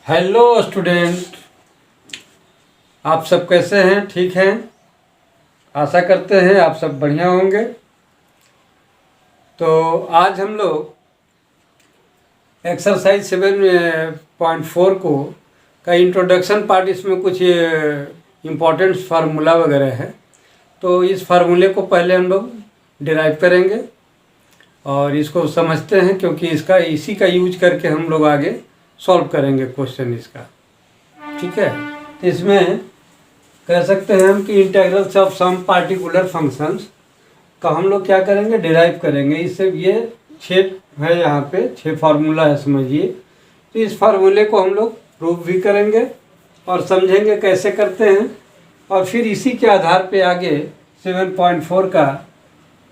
Hello student, आप सब कैसे हैं? ठीक हैं? आशा करते हैं आप सब बढ़िया होंगे। तो आज हम लोग एक्सरसाइज 7.4 को का इंट्रोडक्शन पार्ट, इसमें कुछ इम्पोर्टेंट फार्मूला वगैरह है। तो इस फार्मूले को पहले हम लोग डिराइव करेंगे और इसको समझते हैं, क्योंकि इसी का यूज करके हम लोग आगे सॉल्व करेंगे क्वेश्चन इसका। ठीक है, तो इसमें कह सकते हैं हम कि integrals of some particular functions का हम लोग क्या करेंगे, डिराइव करेंगे। इससे ये 6 है, यहाँ पे 6 फार्मूला है समझिए। तो इस फार्मूले को हम लोग प्रूव भी करेंगे और समझेंगे कैसे करते हैं, और फिर इसी के आधार पे आगे 7.4 का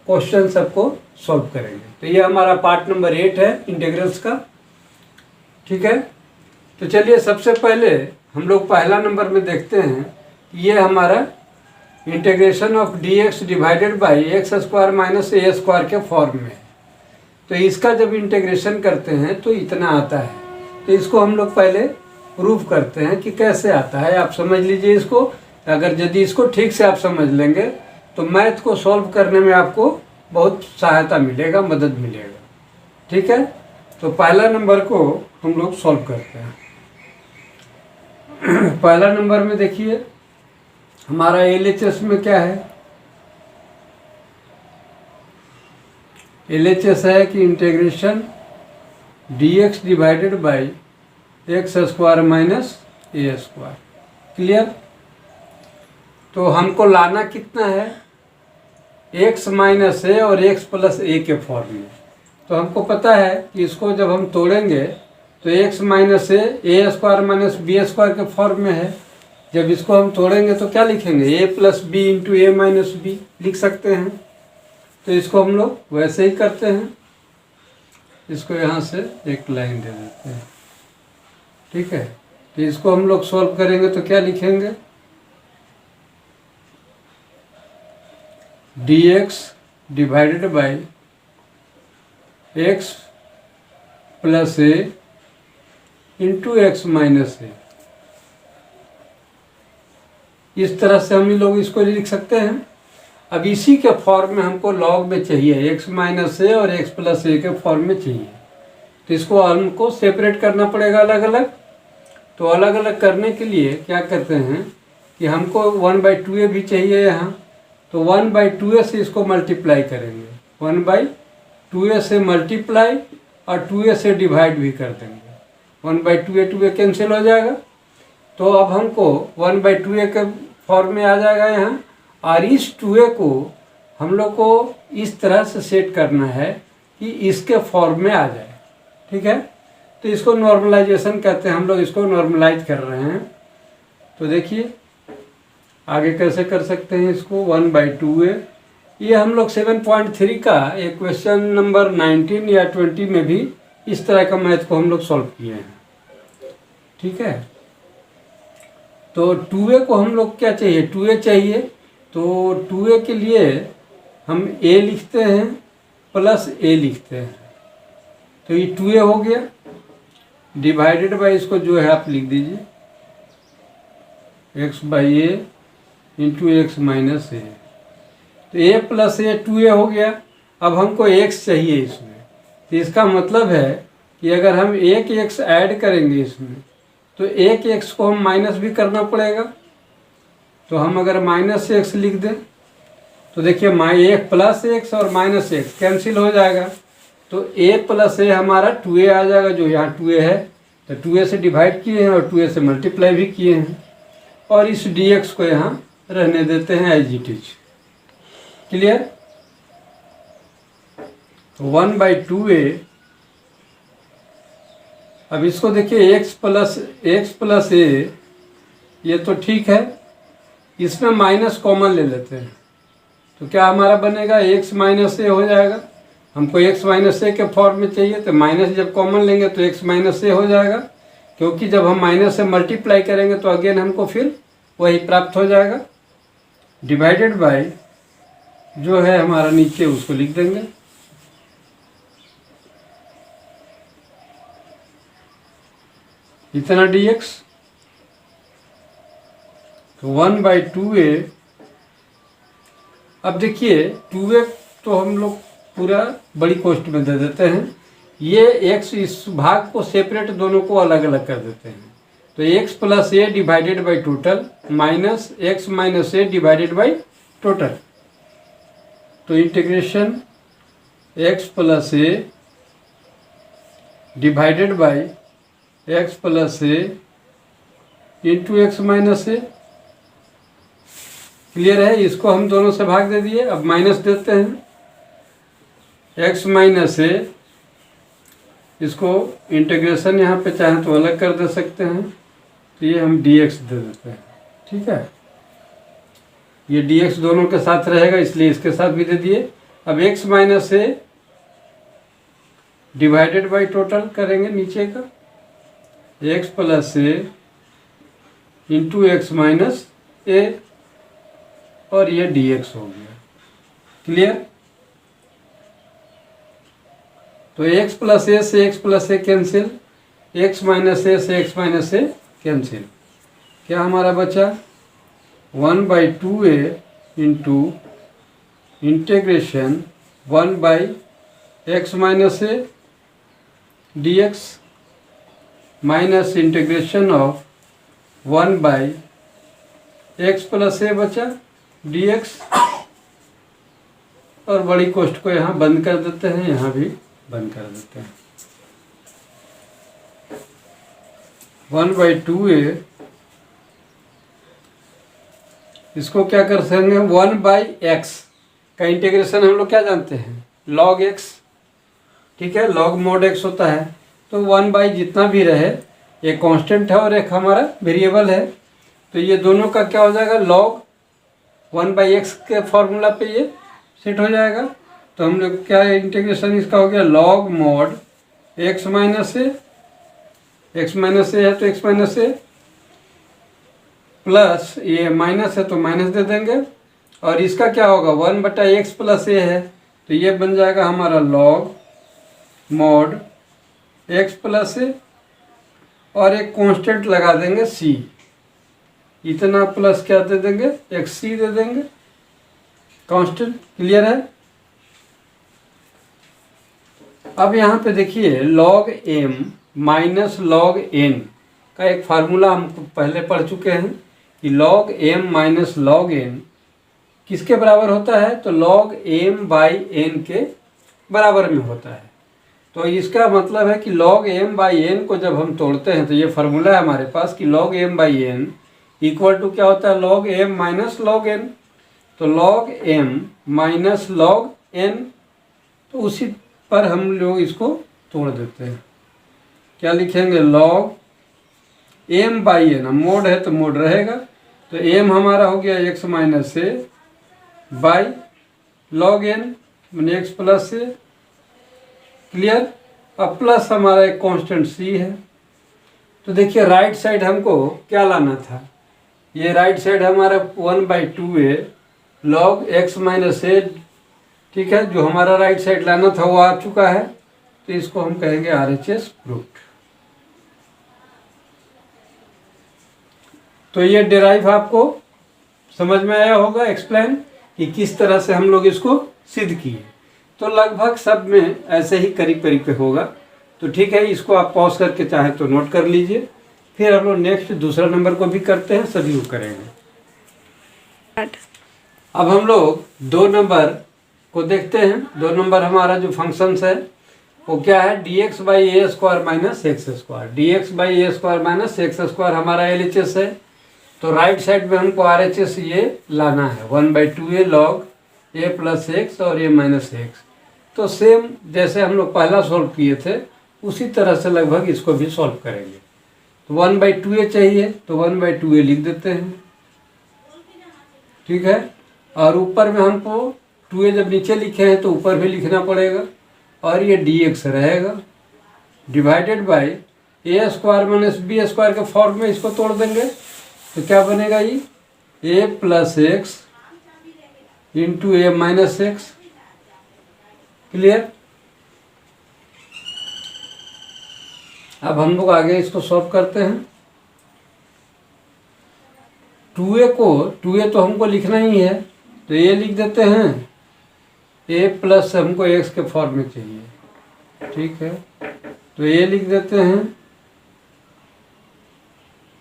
क्वेश्चन सबको सॉल्व करेंगे। तो ये हमारा पार्ट नंबर 8 है इंटीग्रल्स का। ठीक है, तो चलिए सबसे पहले हम लोग पहला नंबर में देखते हैं। ये हमारा integration of dx divided by x square minus a square के फॉर्म में है। तो इसका जब इंटीग्रेशन करते हैं तो इतना आता है। तो इसको हम लोग पहले प्रूव करते हैं कि कैसे आता है। आप समझ लीजिए इसको। अगर यदि इसको ठीक से आप समझ लेंगे तो मैथ को सॉल्व करने में आपको बहुत सहायता मिलेगा, मदद मिलेगा। ठीक है, तो पहला नंबर को हम लोग सॉल्व करते हैं। पहला नंबर में देखिए हमारा LHS में क्या है। LHS है कि integration dx divided by x square minus a square. Clear? तो हमको लाना कितना है, x माइनस ए और x प्लस ए के फॉर्म में। तो हमको पता है कि इसको जब हम तोड़ेंगे तो x minus a square minus b square के फॉर्म में है। जब इसको हम तोड़ेंगे तो क्या लिखेंगे, a plus b into a minus b लिख सकते हैं। तो इसको हम लोग वैसे ही करते हैं, इसको यहाँ से एक लाइन दे देते हैं। ठीक है, तो इसको हम लोग सॉल्व करेंगे तो क्या लिखेंगे, dx divided by x plus a into x minus a. इस तरह से हम लोग इसको लिख सकते हैं। अब इसी के फॉर्म में हमको लॉग में चाहिए, एक्स माइनस ए और एक्स प्लस ए के फॉर्म में चाहिए। तो इसको हमको सेपरेट करना पड़ेगा अलग अलग। तो अलग अलग करने के लिए क्या करते हैं कि हमको 1/2a भी चाहिए यहाँ। तो 1/2a से इसको मल्टीप्लाई करेंगे, 1/2a से मल्टीप्लाई और 2a से डिवाइड भी कर देंगे। 1/2a 2a कैंसिल हो जाएगा। तो अब हमको 1/2a के फॉर्म में आ जाएगा यहाँ। और इस 2a को हम लोग को इस तरह से सेट करना है कि इसके फॉर्म में आ जाए। ठीक है, तो इसको नॉर्मलाइजेशन कहते हैं। हम लोग इसको नॉर्मलाइज कर रहे हैं। तो देखिए आगे कैसे कर सकते हैं इसको, 1/2a। ये हम लोग 7.3 का एक क्वेश्चन नंबर 19 या 20 में भी इस तरह का मैथ को हम लोग सॉल्व किए हैं। ठीक है, तो 2a को हम लोग क्या चाहिए, 2a चाहिए। तो 2a के लिए हम a लिखते हैं प्लस a लिखते हैं। तो ये 2a हो गया, डिवाइडेड बाई इसको जो है आप लिख दीजिए x by a into x minus a. तो a प्लस ए 2a हो गया। अब हमको x चाहिए इसमें। तो इसका मतलब है कि अगर हम एक x ऐड करेंगे इसमें तो एक x को हम माइनस भी करना पड़ेगा। तो हम अगर माइनस x लिख दें तो देखिए एक प्लस x और माइनस x कैंसिल हो जाएगा। तो a प्लस ए हमारा 2a आ जाएगा, जो यहाँ 2a है। तो 2a से डिवाइड किए हैं और 2a से मल्टीप्लाई भी किए हैं। और इस dx को यहाँ रहने देते हैं as it is. Clear? 1/2a। अब इसको देखिए x प्लस ए, ये तो ठीक है। इसमें माइनस कॉमन ले लेते हैं तो क्या हमारा बनेगा, x माइनस ए हो जाएगा। हमको x माइनस ए के फॉर्म में चाहिए, तो माइनस जब कॉमन लेंगे तो x माइनस ए हो जाएगा। क्योंकि जब हम माइनस से मल्टीप्लाई करेंगे तो अगेन हमको फिर वही प्राप्त हो जाएगा। डिवाइडेड बाय जो है हमारा नीचे उसको लिख देंगे। इतना dx, तो 1/2a। अब देखिए 2a तो हम लोग पूरा बड़ी कोष्ठ में दे देते हैं, ये x इस भाग को सेपरेट दोनों को अलग अलग कर देते हैं। तो x plus a divided by total minus x minus a divided by total. तो integration x plus a divided by x plus a into x minus a. Clear है? इसको हम दोनों से भाग दे दिए, अब माइनस देते हैं x माइनस ए। इसको इंटीग्रेशन यहाँ पे चाहें तो अलग कर दे सकते हैं, तो ये हम dx दे देते हैं। ठीक है, ये dx दोनों के साथ रहेगा इसलिए इसके साथ भी दे दिए। अब x minus a divided by total करेंगे नीचे का, x plus a into x minus ए, और ये dx हो गया। क्लियर? तो x प्लस ए से x plus a cancel, x minus a से x माइनस ए कैंसिल। क्या हमारा बचा? 1/2a into integration 1/x minus a dx minus integration of 1/x plus a बचा dx। और बड़ी कोष्ठ को यहाँ बंद कर देते हैं, यहाँ भी बंद कर देते हैं। 1/2a इसको क्या कर सकेंगे, 1/x का इंटीग्रेशन हम लोग क्या जानते हैं, log x। ठीक है, log mod x होता है। तो 1/ जितना भी रहे, एक कांस्टेंट है और एक हमारा वेरिएबल है, तो ये दोनों का क्या हो जाएगा, log 1/x के फॉर्मूला पे ये सेट हो जाएगा। तो हम लोग क्या इंटीग्रेशन इसका हो गया, log mod x माइनस ए, x माइनस ए है तो x माइनस ए प्लस ये माइनस है तो माइनस दे देंगे, और इसका क्या होगा 1/x प्लस ए है, तो ये बन जाएगा हमारा log mod x प्लस ए, और एक कांस्टेंट लगा देंगे c, इतना प्लस क्या दे देंगे, एक c दे देंगे कांस्टेंट। क्लियर है? अब यहाँ पे देखिए log m minus log n का एक फार्मूला हम पहले पढ़ चुके हैं कि log m minus log n किसके बराबर होता है, तो log m बाई n के बराबर में होता है। तो इसका मतलब है कि log m बाई n को जब हम तोड़ते हैं तो ये फार्मूला है हमारे पास कि log m by n equal to क्या होता है, log m minus log n। तो log m minus log n, तो उसी पर हम लोग इसको तोड़ देते हैं। क्या लिखेंगे, log m by n, mode है तो मोड रहेगा, तो m हमारा हो गया x minus A by log n मैंने x प्लस ए। क्लियर? अब प्लस हमारा एक कांस्टेंट c है। तो देखिए राइट साइड हमको क्या लाना था, ये राइट साइड हमारा 1/2a log x माइनस ए। ठीक है, जो हमारा राइट साइड लाना था वो आ चुका है, तो इसको हम कहेंगे RHS प्रूव्ड। तो ये डिराइव आपको समझ में आया होगा, एक्सप्लेन कि किस तरह से हम लोग इसको सिद्ध किए। तो लगभग सब में ऐसे ही करीब करीब पे होगा। तो ठीक है, इसको आप पॉज करके चाहे तो नोट कर लीजिए, फिर हम लोग नेक्स्ट दूसरा नंबर को भी करते हैं, सभी को करेंगे। अब हम लोग 2 नंबर को देखते हैं। 2 नंबर हमारा जो फंक्शंस है वो क्या है, dx by a square minus x square. dx by a square minus x square हमारा LHS है। तो राइट साइड में हमको RHS ये लाना है, 1/2a log a plus x और a माइनस एक्स। तो सेम जैसे हम लोग पहला सॉल्व किए थे उसी तरह से लगभग इसको भी सॉल्व करेंगे। तो 1/2a चाहिए तो 1/2a लिख देते हैं। ठीक है, और ऊपर में हमको 2a जब नीचे लिखे हैं तो ऊपर भी लिखना पड़ेगा, और ये dx रहेगा divided by a square minus b square के फॉर्म में इसको तोड़ देंगे। तो क्या बनेगा, ये a plus x into a minus x. Clear? अब हम लोग आगे इसको सॉल्व करते हैं। 2a तो हमको लिखना ही है, तो ये लिख देते हैं। a प्लस हमको x के फॉर्म में चाहिए, ठीक है, तो ये लिख देते हैं,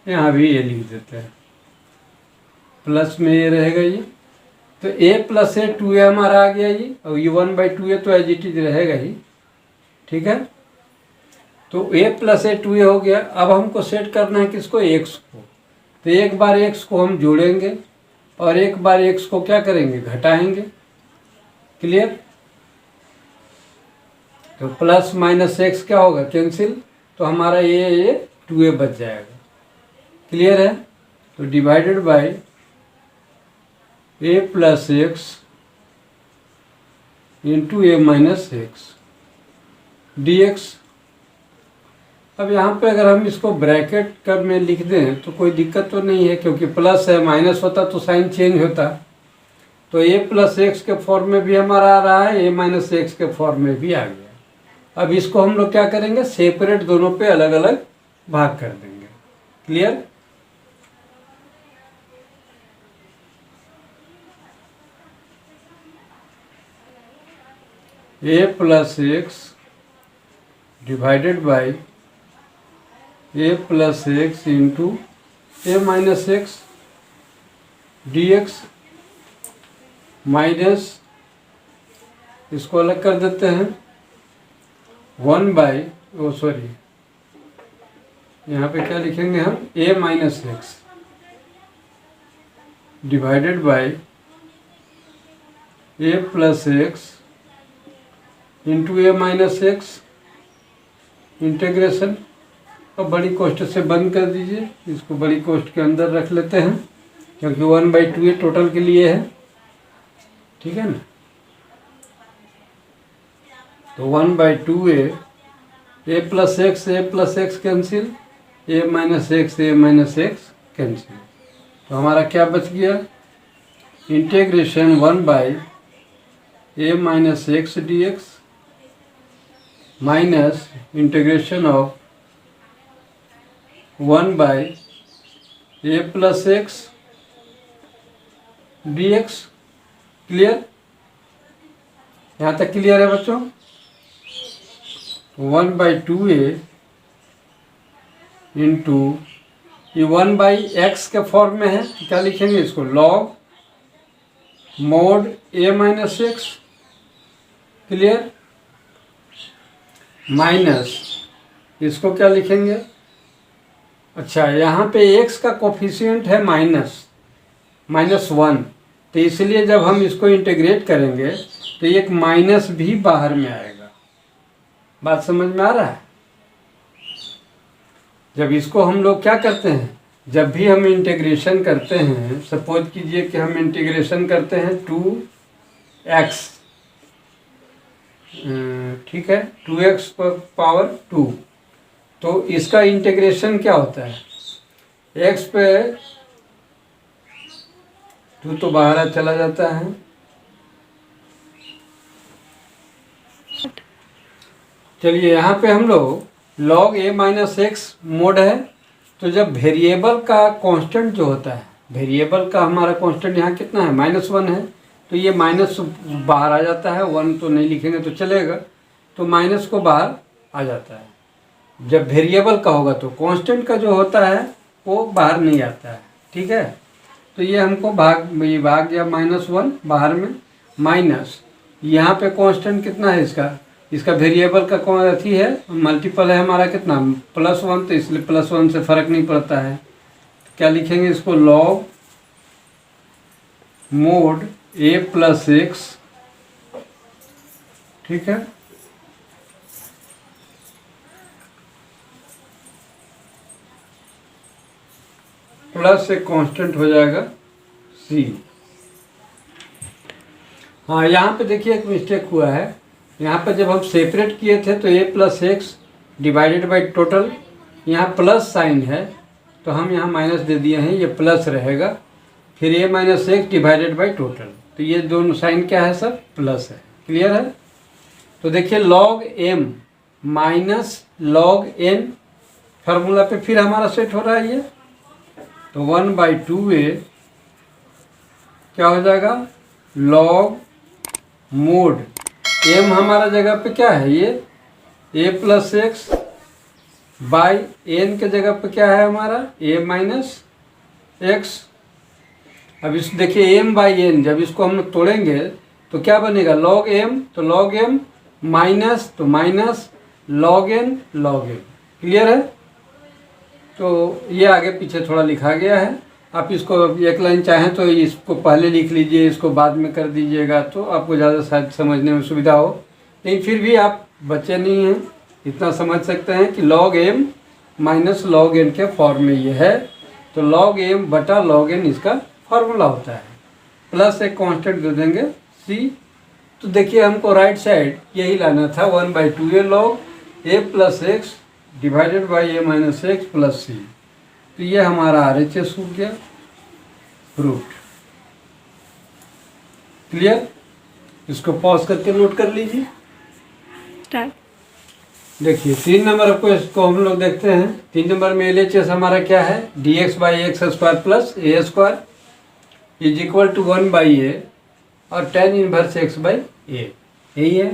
यहाँ भी ये लिख देते हैं, प्लस में ये रहेगा ये, तो a प्लस ए 2a हमारा आ गया ये, और ये 1/2a तो एज इट इज रहेगा ही, ठीक है। तो a प्लस ए 2a हो गया। अब हमको सेट करना है किसको, x को, तो एक बार x को हम जोड़ेंगे और एक बार x को क्या करेंगे, घटाएंगे। क्लियर? तो प्लस माइनस एक्स क्या होगा, कैंसिल, तो हमारा ये 2a बच जाएगा। क्लियर है? तो divided by a plus x into a minus x d x. अब यहाँ पे अगर हम इसको ब्रैकेट कर में लिख दें तो कोई दिक्कत तो नहीं है, क्योंकि प्लस है, माइनस होता तो साइन चेंज होता। तो a प्लस एक्स के फॉर्म में भी हमारा आ रहा है, a माइनस एक्स के फॉर्म में भी आ गया। अब इसको हम लोग क्या करेंगे, सेपरेट दोनों पे अलग अलग भाग कर देंगे। Clear? a plus x divided by a plus x into a minus x d x, minus इसको अलग कर देते हैं, 1 यहाँ पे क्या लिखेंगे हम, a minus x divided by a plus x into a minus x integration. अब बड़ी कोष्ठ से बंद कर दीजिए, इसको बड़ी कोष्ठ के अंदर रख लेते हैं, क्योंकि 1/2a टोटल के लिए है, ठीक है ना। तो 1/2a, a plus x cancel, a minus x cancel. तो हमारा क्या बच गया, integration 1/a minus x d x minus integration of 1/a plus x d x. Clear? यहाँ तक क्लियर है बच्चों? 1/2a इंटू ये 1/x के फॉर्म में है, क्या लिखेंगे इसको, log mode a minus x. Clear? Minus इसको क्या लिखेंगे, अच्छा यहाँ पे x का कोफिशिएंट है -1, तो इसलिए जब हम इसको इंटीग्रेट करेंगे तो एक माइनस भी बाहर में आएगा। बात समझ में आ रहा है? जब इसको हम लोग क्या करते हैं, जब भी हम इंटीग्रेशन करते हैं, सपोज कीजिए कि हम इंटीग्रेशन करते हैं 2x, ठीक है, 2x पावर 2, तो इसका इंटीग्रेशन क्या होता है, x पे 2 तो बाहर चला जाता है, चलिए यहाँ पे हम लोग log a minus x mode है। तो जब वेरिएबल का कांस्टेंट जो होता है, वेरिएबल का हमारा कांस्टेंट यहाँ कितना है, -1 है, तो ये माइनस बाहर आ जाता है, 1 तो नहीं लिखेंगे तो चलेगा, तो माइनस को बाहर आ जाता है। जब वेरिएबल का होगा तो कांस्टेंट का जो होता है वो बाहर नहीं आता है, ठीक है। तो ये हमको भाग गया -1 बाहर में, माइनस यहाँ पे कांस्टेंट कितना है इसका वेरिएबल का कौन अथी है, मल्टीपल है हमारा कितना, +1, तो इसलिए +1 से फर्क नहीं पड़ता है। तो क्या लिखेंगे इसको, log mode a plus x, ठीक है, प्लस एक कांस्टेंट हो जाएगा c। हाँ यहाँ पे देखिए एक मिस्टेक हुआ है, यहाँ पर जब हम सेपरेट किए थे तो a plus x divided by total, यहाँ प्लस साइन है तो हम यहाँ माइनस दे दिए हैं, ये प्लस रहेगा, फिर a minus x divided by total, तो ये दोनों साइन क्या है सर, प्लस है। क्लियर है? तो देखिए log m minus log n formula पे फिर हमारा सेट हो रहा है ये। तो 1/2a क्या हो जाएगा, लॉग मोड m हमारा जगह पे क्या है, ये a plus x by n के जगह पे क्या है हमारा a माइनस एक्स। अब इस देखिए m बाई n, जब इसको हम लोग तोड़ेंगे तो क्या बनेगा, लॉग m, तो लॉग m माइनस तो minus log n log m। Clear है। तो ये आगे पीछे थोड़ा लिखा गया है, आप इसको एक लाइन चाहें तो इसको पहले लिख लीजिए, इसको बाद में कर दीजिएगा तो आपको ज़्यादा शायद समझने में सुविधा हो। लेकिन फिर भी आप बच्चे नहीं हैं, इतना समझ सकते हैं कि log m minus log n के फॉर्म में ये है। तो लॉग m बटा लॉग n इसका फॉर्मूला होता है, प्लस एक कांस्टेंट दे देंगे c। तो देखिए हमको राइट साइड यही लाना था, 1/2a log a plus x divided by a minus x plus c। तो ये हमारा RHS हो गया प्रूफ। क्लियर। इसको पॉज करके नोट कर लीजिए। देखिए 3 नंबर को इसको हम लोग देखते हैं। 3 नंबर में LHS हमारा क्या है, dx by x square plus a square is equal to 1/a और tan inverse x by a, यही है,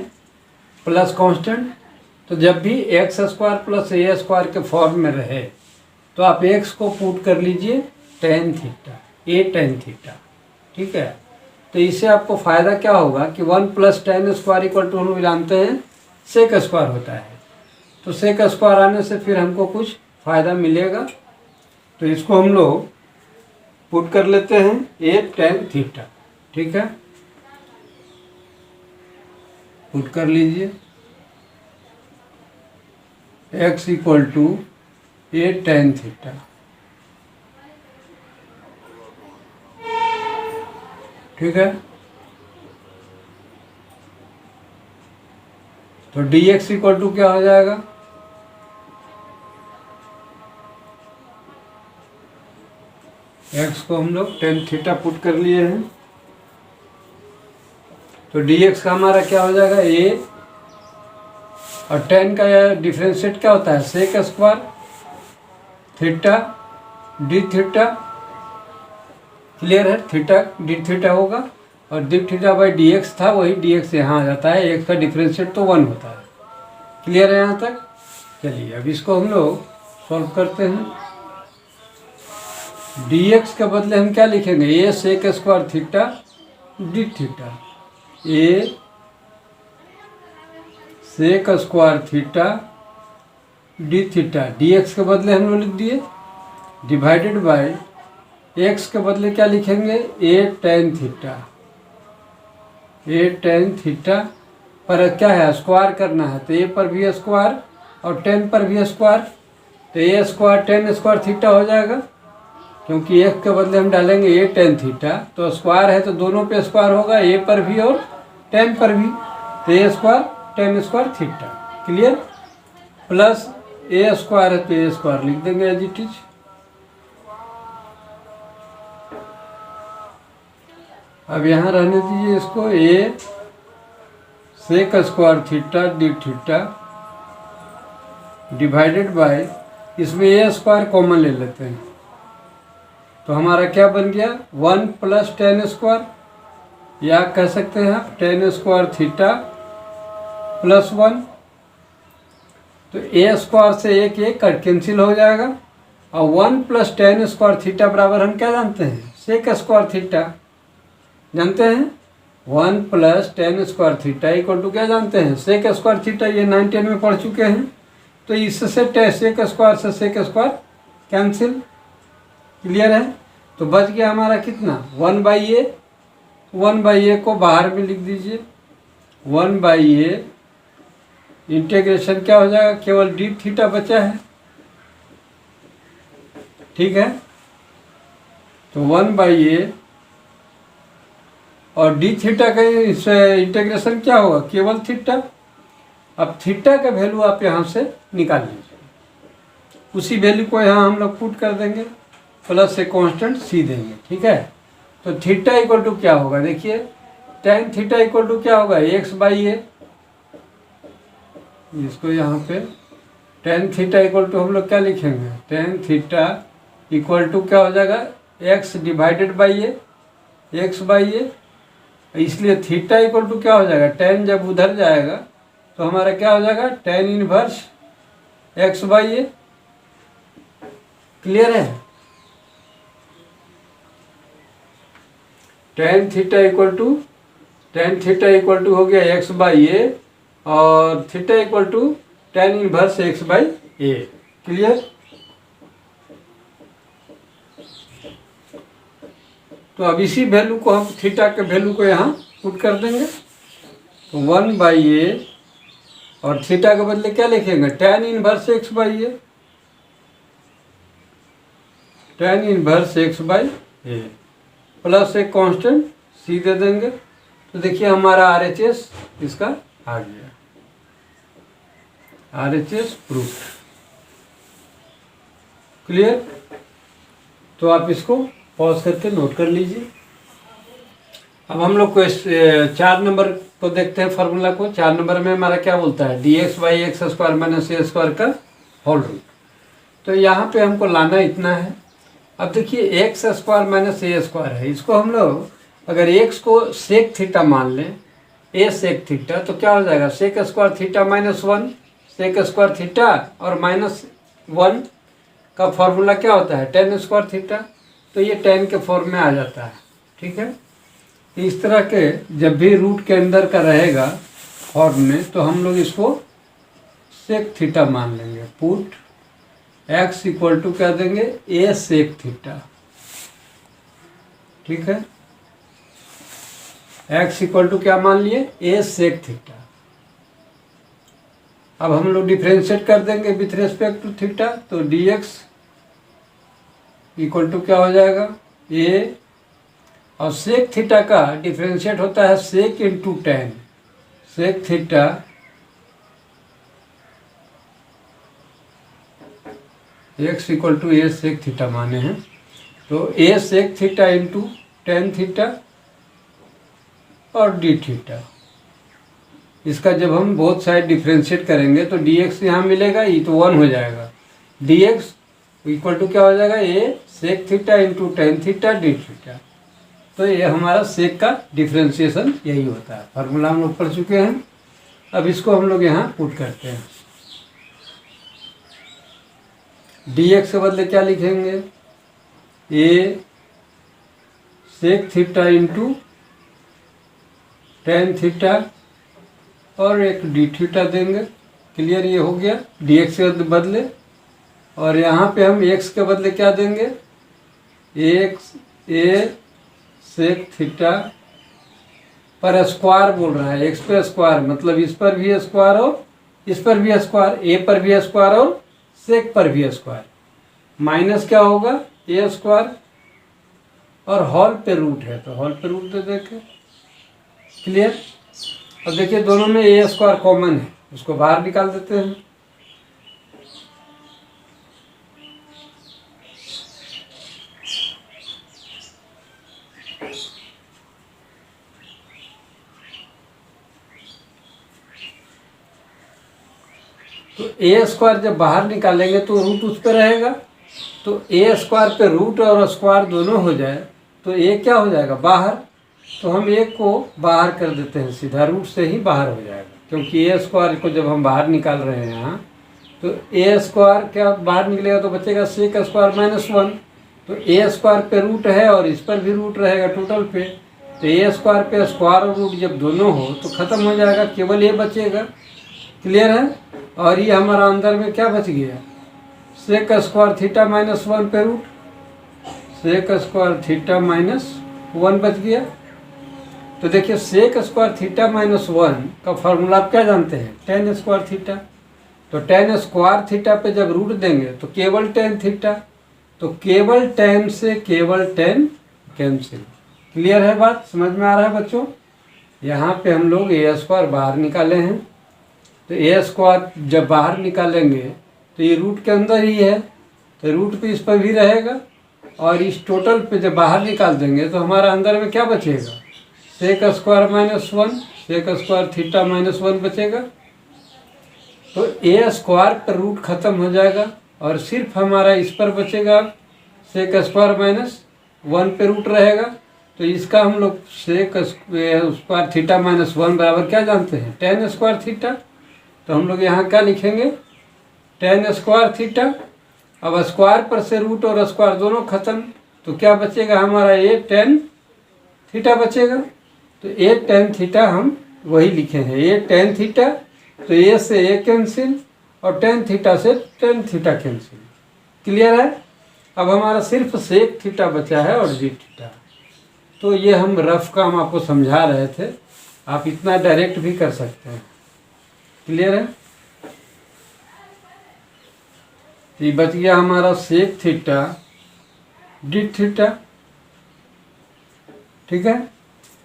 प्लस कांस्टेंट। तो जब भी x square plus a square के फॉर्म में रहे तो आप x को पुट कर लीजिए tan theta, a tan theta. ठीक है। तो इससे आपको फ़ायदा क्या होगा कि 1 plus tan square equal to हम लोग जानते हैं सेक स्क्वायर होता है। तो सेक स्क्वायर आने से फिर हमको कुछ फ़ायदा मिलेगा। तो इसको हम लोग पुट कर लेते हैं a tan थीटा। ठीक है, पुट कर लीजिए x equal to a tan theta. ठीक है। तो dx इक्वल टू क्या हो जाएगा, x को हम लोग tan थीटा पुट कर लिए हैं। तो dx का हमारा क्या हो जाएगा a, और tan का डिफरेंशिएट क्या होता है sec square theta d theta. Clear है, थीटा डी थीटा होगा और d theta by d x था, वही डी एक्स यहाँ आ जाता है, एक्स का डिफरेंशिएट तो 1 होता है। क्लियर है यहाँ तक। चलिए अब इसको हम लोग सॉल्व करते हैं। डी एक्स के बदले हम क्या लिखेंगे, a sec square theta d theta, a sec square theta d theta. D x के बदले हम लोग लिख दिए, डिवाइडेड बाय एक्स के बदले क्या लिखेंगे ए tan थीटा। ए tan थीटा पर क्या है, स्क्वायर करना है, तो ए पर भी स्क्वायर और tan पर भी स्क्वायर, तो a square tan square theta हो जाएगा। क्योंकि एक के बदले हम डालेंगे ए tan थीटा, तो स्क्वायर है तो दोनों पे स्क्वायर होगा, ए पर भी और tan पर भी, तो a square tan square theta. Clear. Plus a square है तो ए स्क्वायर लिख देंगे एज इट इज। अब यहाँ रहने दीजिए इसको, a sec square theta d theta divided by, इसमें ए स्क्वायर कॉमन ले लेते हैं, तो हमारा क्या बन गया 1 प्लस tan स्क्वायर, या कह सकते हैं आप tan स्क्वायर थीटा प्लस 1। तो ए स्क्वायर से एक कट कैंसिल हो जाएगा, और 1 प्लस tan स्क्वायर थीटा बराबर हम क्या जानते हैं सेक स्क्वायर थीटा जानते हैं। 1 plus tan square theta equal to क्या जानते हैं सेक स्क्वायर थीटा, ये 9 10 में पढ़ चुके हैं। तो इससे सेक स्क्वायर से सेक स्क्वायर कैंसिल। क्लियर है। तो बच गया हमारा कितना 1/a, 1/a को बाहर में लिख दीजिए, 1/a इंटीग्रेशन क्या हो जाएगा, केवल डी थीटा बचा है। ठीक है। तो 1/a और डी थीटा का इंटीग्रेशन क्या होगा, केवल थीटा। अब थीटा का वैल्यू आप यहाँ से निकाल लीजिए, उसी वैल्यू को यहाँ हम लोग पुट कर देंगे, प्लस से कांस्टेंट सी देंगे। ठीक है। तो थीटा इक्वल टू क्या होगा, देखिए tan थीटा इक्वल टू क्या होगा x/a, इसको यहाँ पे टेन थीटा इक्वल टू हम लोग क्या लिखेंगे, टेन थीटा इक्वल टू क्या हो जाएगा, x divided by a, x by a. इसलिए थीटा इक्वल टू क्या हो जाएगा, टेन जब उधर जाएगा तो हमारा क्या हो जाएगा, tan inverse x by a. Clear है। टेन थीटा इक्वल टू हो गया एक्स बाई ए, और theta equal to tan inverse x by a. Clear. तो अब इसी वैल्यू को हम थीटा के वैल्यू को यहाँ पुट कर देंगे। तो वन बाई ए और थीटा के बदले क्या लिखेंगे, ten inverse x by A, ten inverse x by a plus एक कांस्टेंट सी दे देंगे। तो देखिए हमारा RHS इसका आ गया, RHS प्रूफ। क्लियर। तो आप इसको पॉज करके नोट कर लीजिए। अब हम लोग को 4 नंबर को देखते हैं, फार्मूला को। 4 नंबर में हमारा क्या बोलता है, dx by x square minus a square का होल रूट। तो यहाँ पे हमको लाना इतना है। अब देखिए x square minus a square है, इसको हम लोग अगर एक्स को सेक थीटा मान लें, ए सेक थीटा, तो क्या हो जाएगा, sec square theta minus 1, sec square theta और माइनस 1 का फॉर्मूला क्या होता है, टेन स्क्वायर थीटा। तो ये टेन के फॉर्म में आ जाता है। ठीक है। इस तरह के जब भी रूट के अंदर का रहेगा फॉर्म में, तो हम लोग इसको सेक थीटा मान लेंगे। पुट x इक्वल टू क्या देंगे, ए सेक थीटा। ठीक है। x इक्वल टू क्या मान लिए, ए सेक थीटा। अब हम लोग डिफ्रेंशिएट कर देंगे विथ रेस्पेक्ट टू थीटा। तो dx इक्वल टू क्या हो जाएगा, a, और सेक थीटा का डिफ्रेंशिएट होता है sec into tan. Sec theta x equal to a sec theta माने हैं, तो a sec theta into tan theta और डी थीटा। इसका जब हम बोथ साइड डिफ्रेंशिएट करेंगे तो dx यहाँ मिलेगा, ये तो 1 हो जाएगा। dx इक्वल टू क्या हो जाएगा, a sec theta into tan theta d theta. तो ये हमारा सेक का डिफ्रेंशिएशन यही होता है। फार्मूला हम लोग पढ़ चुके हैं। अब इसको हम लोग यहाँ पुट करते हैं। dx के बदले क्या लिखेंगे, a sec theta into tan theta और एक डी थीटा देंगे। क्लियर। ये हो गया dx के बदले। और यहाँ पे हम x के बदले क्या देंगे, एक्स ए सेक थीटा पर स्क्वायर बोल रहा है, x पे स्क्वायर मतलब इस पर भी स्क्वायर और इस पर भी स्क्वायर, a पर भी स्क्वायर और सेक पर भी स्क्वायर। माइनस क्या होगा, ए स्क्वायर, और हॉल पे रूट है तो हॉल पे रूट दे देंगे। क्लियर। अब देखिए दोनों में ए स्क्वायर कॉमन है, उसको बाहर निकाल देते हैं। तो ए स्क्वायर जब बाहर निकालेंगे तो रूट उस पर रहेगा। तो ए स्क्वायर पे रूट और स्क्वायर दोनों हो जाए तो ए क्या हो जाएगा, बाहर। तो हम एक को बाहर कर देते हैं, सीधा रूट से ही बाहर हो जाएगा, क्योंकि ए स्क्वायर को जब हम बाहर निकाल रहे हैं यहाँ, तो ए स्क्वायर क्या बाहर निकलेगा तो बचेगा सेक स्क्वायर माइनस 1। तो ए स्क्वायर पे रूट है और इस पर भी रूट रहेगा टोटल पे। तो ए स्क्वायर पे स्क्वायर और रूट जब दोनों हो तो ख़त्म हो जाएगा, केवल ए बचेगा। क्लियर है। और ये हमारा अंदर में क्या बच गया, सेक स्क्वायर थीटा माइनस 1 पे root, sec square theta minus 1 बच गया। तो देखिए सेक स्क्वायर थीटा माइनस 1 का फॉर्मूला आप क्या जानते हैं, टेन स्क्वायर थीटा। तो टेन स्क्वायर थीटा पे जब रूट देंगे तो केवल टेन थीटा, तो केवल टेन से केवल टेन कैंसिल। क्लियर है बात, समझ में आ रहा है बच्चों। यहाँ पे हम लोग ए स्क्वायर बाहर निकाले हैं, तो ए स्क्वायर जब बाहर निकालेंगे तो ये रूट के अंदर ही है, तो रूट पे इस पर भी रहेगा, और इस टोटल पे जब बाहर निकाल देंगे तो हमारा अंदर में क्या बचेगा, sec square minus 1, sec square theta minus 1 बचेगा। तो ए स्क्वायर पर रूट खत्म हो जाएगा और सिर्फ हमारा इस पर बचेगा सेक स्क्वायर माइनस 1 पे रूट रहेगा। तो इसका हम लोग सेक स्क्वायर थीटा माइनस 1 बराबर क्या जानते हैं, टेन स्क्वायर थीटा। तो हम लोग यहाँ क्या लिखेंगे, टेन स्क्वायर थीटा। अब स्क्वायर पर से रूट और स्क्वायर दोनों खत्म, तो क्या बचेगा हमारा, ए टेन थीटा बचेगा। तो ए टेन थीटा हम वही लिखे हैं, ए टेन थीटा। तो ए से ए कैंसिल और टेन थीटा से टेन थीटा कैंसिल। क्लियर है। अब हमारा सिर्फ सेक थीटा बचा है और जी थीटा। तो ये हम रफ काम आपको समझा रहे थे, आप इतना डायरेक्ट भी कर सकते हैं। क्लियर है। ये बच गया हमारा सेक थीटा डी थीटा। ठीक है।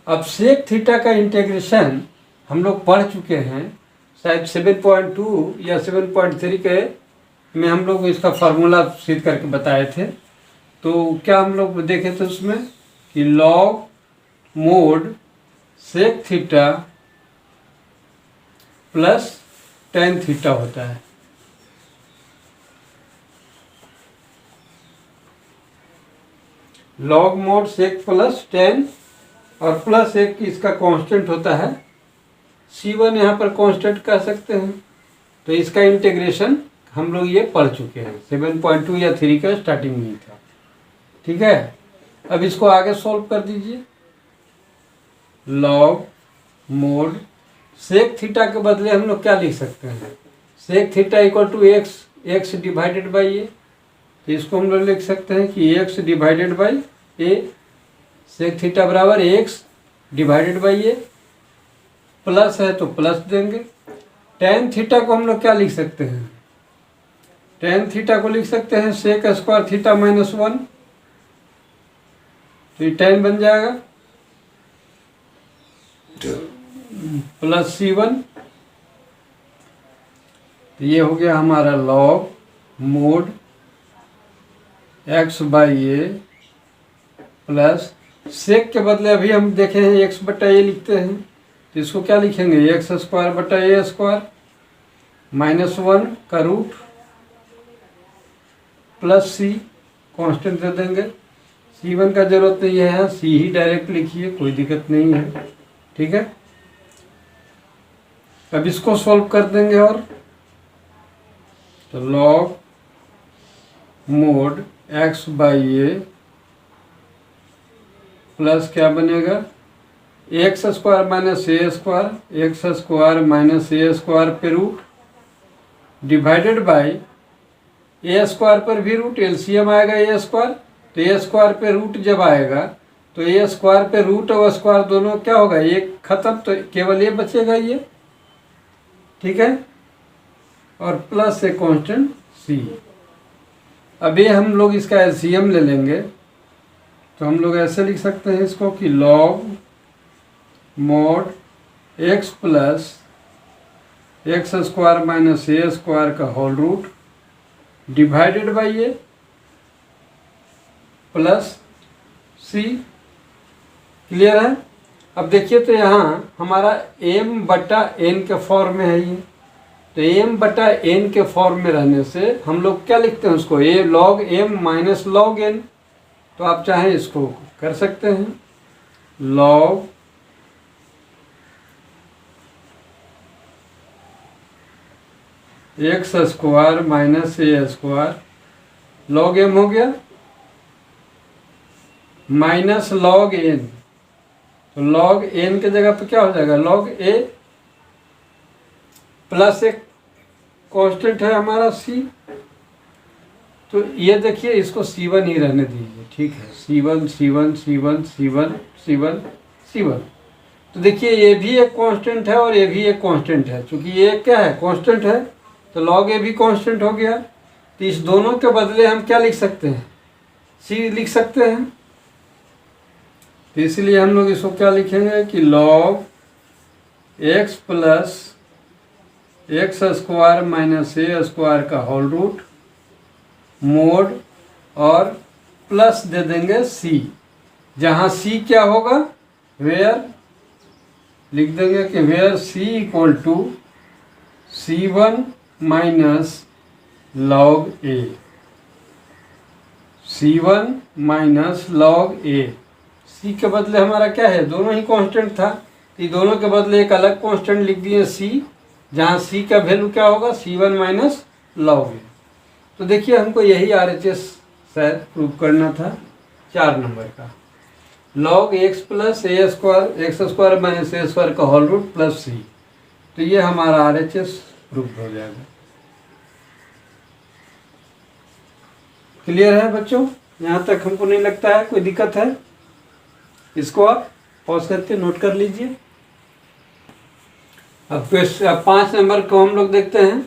अब सेक थीटा का इंटीग्रेशन हम लोग पढ़ चुके हैं, शायद 7.2 या 7.3 के में हम लोग इसका फार्मूला सिद्ध करके बताए थे। तो क्या हम लोग देखे थे उसमें कि log mod sec theta plus tan theta होता है। Log mod sec plus tan और प्लस एक इसका कांस्टेंट होता है C1, यहाँ पर कांस्टेंट कह सकते हैं। तो इसका इंटीग्रेशन हम लोग ये पढ़ चुके हैं, 7.2 या 3 का स्टार्टिंग में था। ठीक है। अब इसको आगे सॉल्व कर दीजिए। लॉग मोड सेक थीटा के बदले हम लोग क्या लिख सकते हैं, sec theta equal to x divided by a. तो इसको हम लोग लिख सकते हैं कि x divided by a, sec theta बराबर x divided by a. Plus है तो प्लस देंगे। टेन थीटा को हम लोग क्या लिख सकते हैं, टेन थीटा को लिख सकते हैं सेक स्क्वायर थीटा माइनस 1। तो ये टेन बन जाएगा प्लस C1। तो ये हो गया हमारा log mod x by a plus sec के बदले अभी हम देखे हैं एक्स बटा ए लिखते हैं। तो इसको क्या लिखेंगे, एक्स स्क्वायर बटा ए स्क्वायर माइनस 1 का रूट प्लस सी कांस्टेंट दे देंगे। C1 का जरूरत नहीं है, सी ही डायरेक्ट लिखिए, कोई दिक्कत नहीं है। ठीक है। अब इसको सॉल्व कर देंगे और तो log mod x by a plus क्या बनेगा, x square minus a square, x square minus a square पे root divided by a square पर भी रूट, एलसीएम आएगा ए स्क्वायर। तो ए स्क्वायर पे रूट जब आएगा तो ए स्क्वायर पे रूट और स्क्वायर दोनों क्या होगा, एक खत्म, तो केवल ये बचेगा ये। ठीक है। और प्लस ए कांस्टेंट सी। अब ये हम लोग इसका एलसीएम ले लेंगे। तो हम लोग ऐसे लिख सकते हैं इसको कि log mod x plus x square minus a square का whole root divided by a plus c. Clear है। अब देखिए तो यहाँ हमारा m बटा n के फॉर्म में है ये। तो m बटा n के फॉर्म में रहने से हम लोग क्या लिखते हैं उसको, a log m minus log n। तो आप चाहें इसको कर सकते हैं log x square minus a square log m हो गया माइनस log n। तो log n के जगह पे क्या हो जाएगा, log a प्लस एक कांस्टेंट है हमारा c। तो ये देखिए इसको C1 ही रहने दीजिए। ठीक है, C1 C1 C1 C1 C1 C1। तो देखिए ये भी एक कांस्टेंट है और ये भी एक कांस्टेंट है। चूंकि ये क्या है, कांस्टेंट है, तो log a भी कांस्टेंट हो गया। तो इस दोनों के बदले हम क्या लिख सकते हैं, c लिख सकते हैं। तो इसलिए हम लोग इसको क्या लिखेंगे कि log x plus x square minus a square का होल रूट मोड और प्लस दे देंगे c, जहाँ c क्या होगा, वेयर लिख देंगे कि where c equal to C1 minus log a, C1 minus log a. C के बदले हमारा क्या है, दोनों ही कांस्टेंट था, तो दोनों के बदले एक अलग कांस्टेंट लिख दिए C, जहाँ C का वैल्यू क्या होगा, C1 माइनस लॉग ए। तो देखिए हमको यही RHS शायद प्रूव करना था 4 नंबर का, log x plus a square, x square minus a square का होल रूट प्लस C। तो ये हमारा RHS प्रूव हो जाएगा। क्लियर है बच्चों, यहाँ तक हमको नहीं लगता है कोई दिक्कत है? इसको आप पॉज करके नोट कर लीजिए। अब 5 नंबर को हम लोग देखते हैं।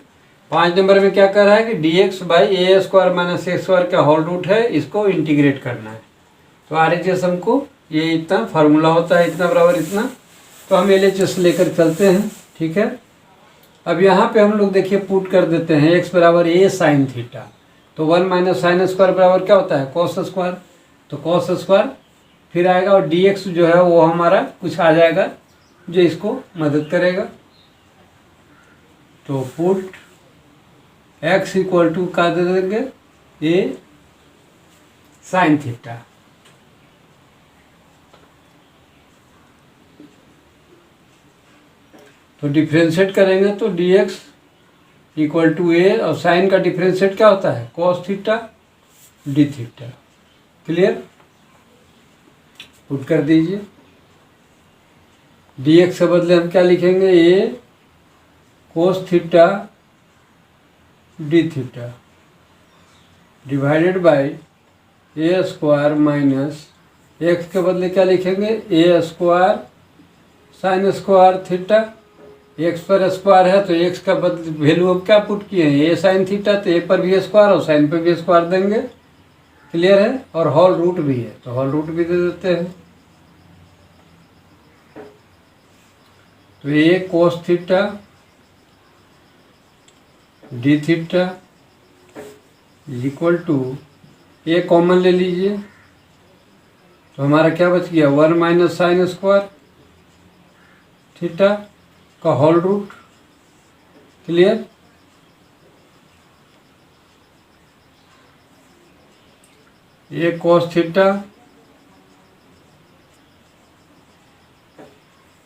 5 नंबर में क्या कर रहा है कि dx by a square minus x square का होल रूट है, इसको इंटीग्रेट करना है। तो RHS हमको ये इतना फार्मूला होता है, इतना बराबर इतना, तो हम LHS लेकर चलते हैं। ठीक है, अब यहाँ पे हम लोग देखिए पुट कर देते हैं x बराबर a साइन थीटा, तो 1 माइनस साइन स्क्वायर बराबर क्या होता है, कॉस स्क्वायर, तो कॉस स्क्वायर फिर आएगा, और dx जो है वो हमारा कुछ आ जाएगा जो इसको मदद करेगा। तो पुट x इक्वल टू क्या दे देंगे, a साइन थीटा। तो डिफ्रेंशिएट करेंगे तो dx इक्वल टू a, और साइन का डिफ्रेंशिएट क्या होता है, cos theta d theta. Clear, put कर दीजिए। dx के बदले हम क्या लिखेंगे, a cos theta d theta divided by a square minus x के बदले क्या लिखेंगे, a square sine square theta. X पर स्क्वायर है तो एक्स का बदले वैल्यू अब क्या पुट किए हैं, ए साइन थीटा, तो ए पर भी स्क्वायर और साइन पर भी स्क्वायर देंगे। क्लियर है, और होल रूट भी है तो होल रूट भी दे देते हैं। तो a cos theta d theta equal to, a common ले लीजिए, तो हमारा क्या बच गया, 1 माइनस साइन स्क्वायर थीटा का whole root. Clear, a cos theta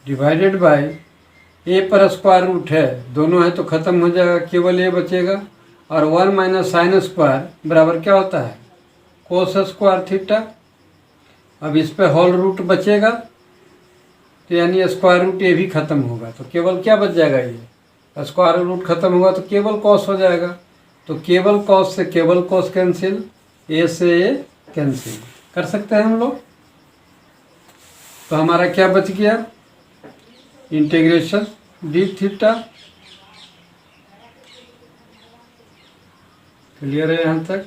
divided by a पर स्क्वायर रूट है, दोनों है तो खत्म हो जाएगा, केवल ए बचेगा, और 1 माइनस साइन स्क्वायर बराबर क्या होता है, कोस स्क्वायर थीटा। अब इस पे होल रूट बचेगा, तो यानी स्क्वायर रूट ये भी खत्म होगा, तो केवल क्या बच जाएगा, ये स्क्वायर रूट खत्म होगा तो केवल कॉस हो जाएगा। तो केवल कॉस से केवल कॉस कैंसिल, ए से ए कैंसिल कर सकते हैं हम लोग। तो हमारा क्या बच गया, इंटीग्रेशन डी थीटा। क्लियर है यहाँ तक?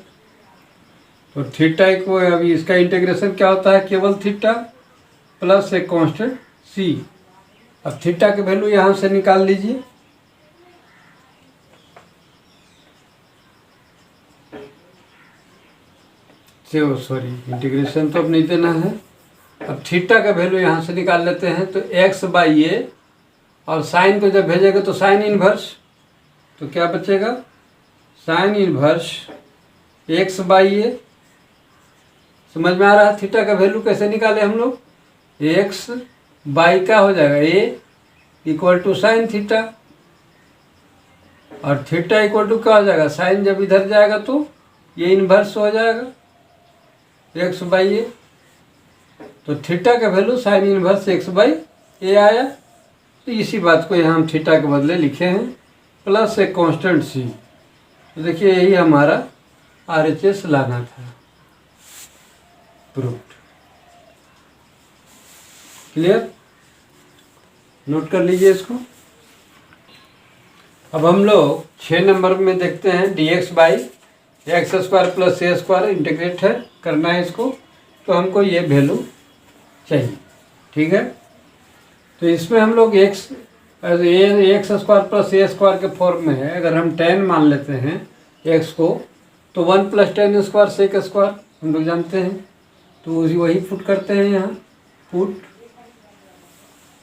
तो थीटा को अभी इसका इंटीग्रेशन क्या होता है, केवल थीटा प्लस एक कांस्टेंट c। अब थीटा के वैल्यू यहाँ से निकाल लीजिए। सॉरी, इंटीग्रेशन तो अब नहीं देना है। अब थीटा का वैल्यू यहाँ से निकाल लेते हैं, तो x बाई ए, और साइन को जब भेजेगा तो साइन इनवर्स, तो क्या बचेगा, साइन इनवर्स x बाई ए। समझ में आ रहा है थीटा का वैल्यू कैसे निकाले हम लोग, x बाई क्या हो जाएगा, a equal to sine theta, और थीटा इक्वल टू क्या हो जाएगा, साइन जब इधर जाएगा तो ये इन्वर्स हो जाएगा x बाई ए। तो थीटा का value sine inverse x by a आया। तो इसी बात को यहाँ हम थीटा के बदले लिखे हैं, प्लस एक कांस्टेंट c। तो देखिए यही हमारा RHS लाना था, प्रूव्ड। क्लियर, नोट कर लीजिए इसको। अब हम लोग 6 नंबर में देखते हैं, dx by x square plus a square integrate है करना है इसको, तो हमको ये वैल्यू चाहिए। ठीक है, तो इसमें हम लोग x square plus a square के फॉर्म में है। अगर हम 10 मान लेते हैं x को, तो 1 प्लस 10 स्क्वायर सेक स्क्वायर हम लोग जानते हैं, तो वही पुट करते हैं यहाँ। पुट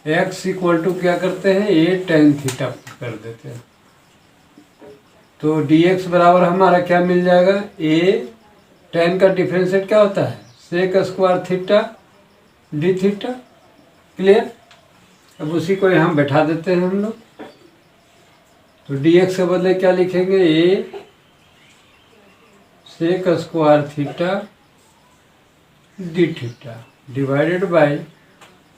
x इक्वल टू क्या करते हैं, ए टेन थीटा पुट कर देते हैं। तो dx बराबर हमारा क्या मिल जाएगा, a tan का डिफरेंशिएट क्या होता है, sec square theta d theta. Clear. अब उसी को यहाँ बैठा देते हैं हम लोग। तो dx के बदले क्या लिखेंगे, a sec square theta d theta divided by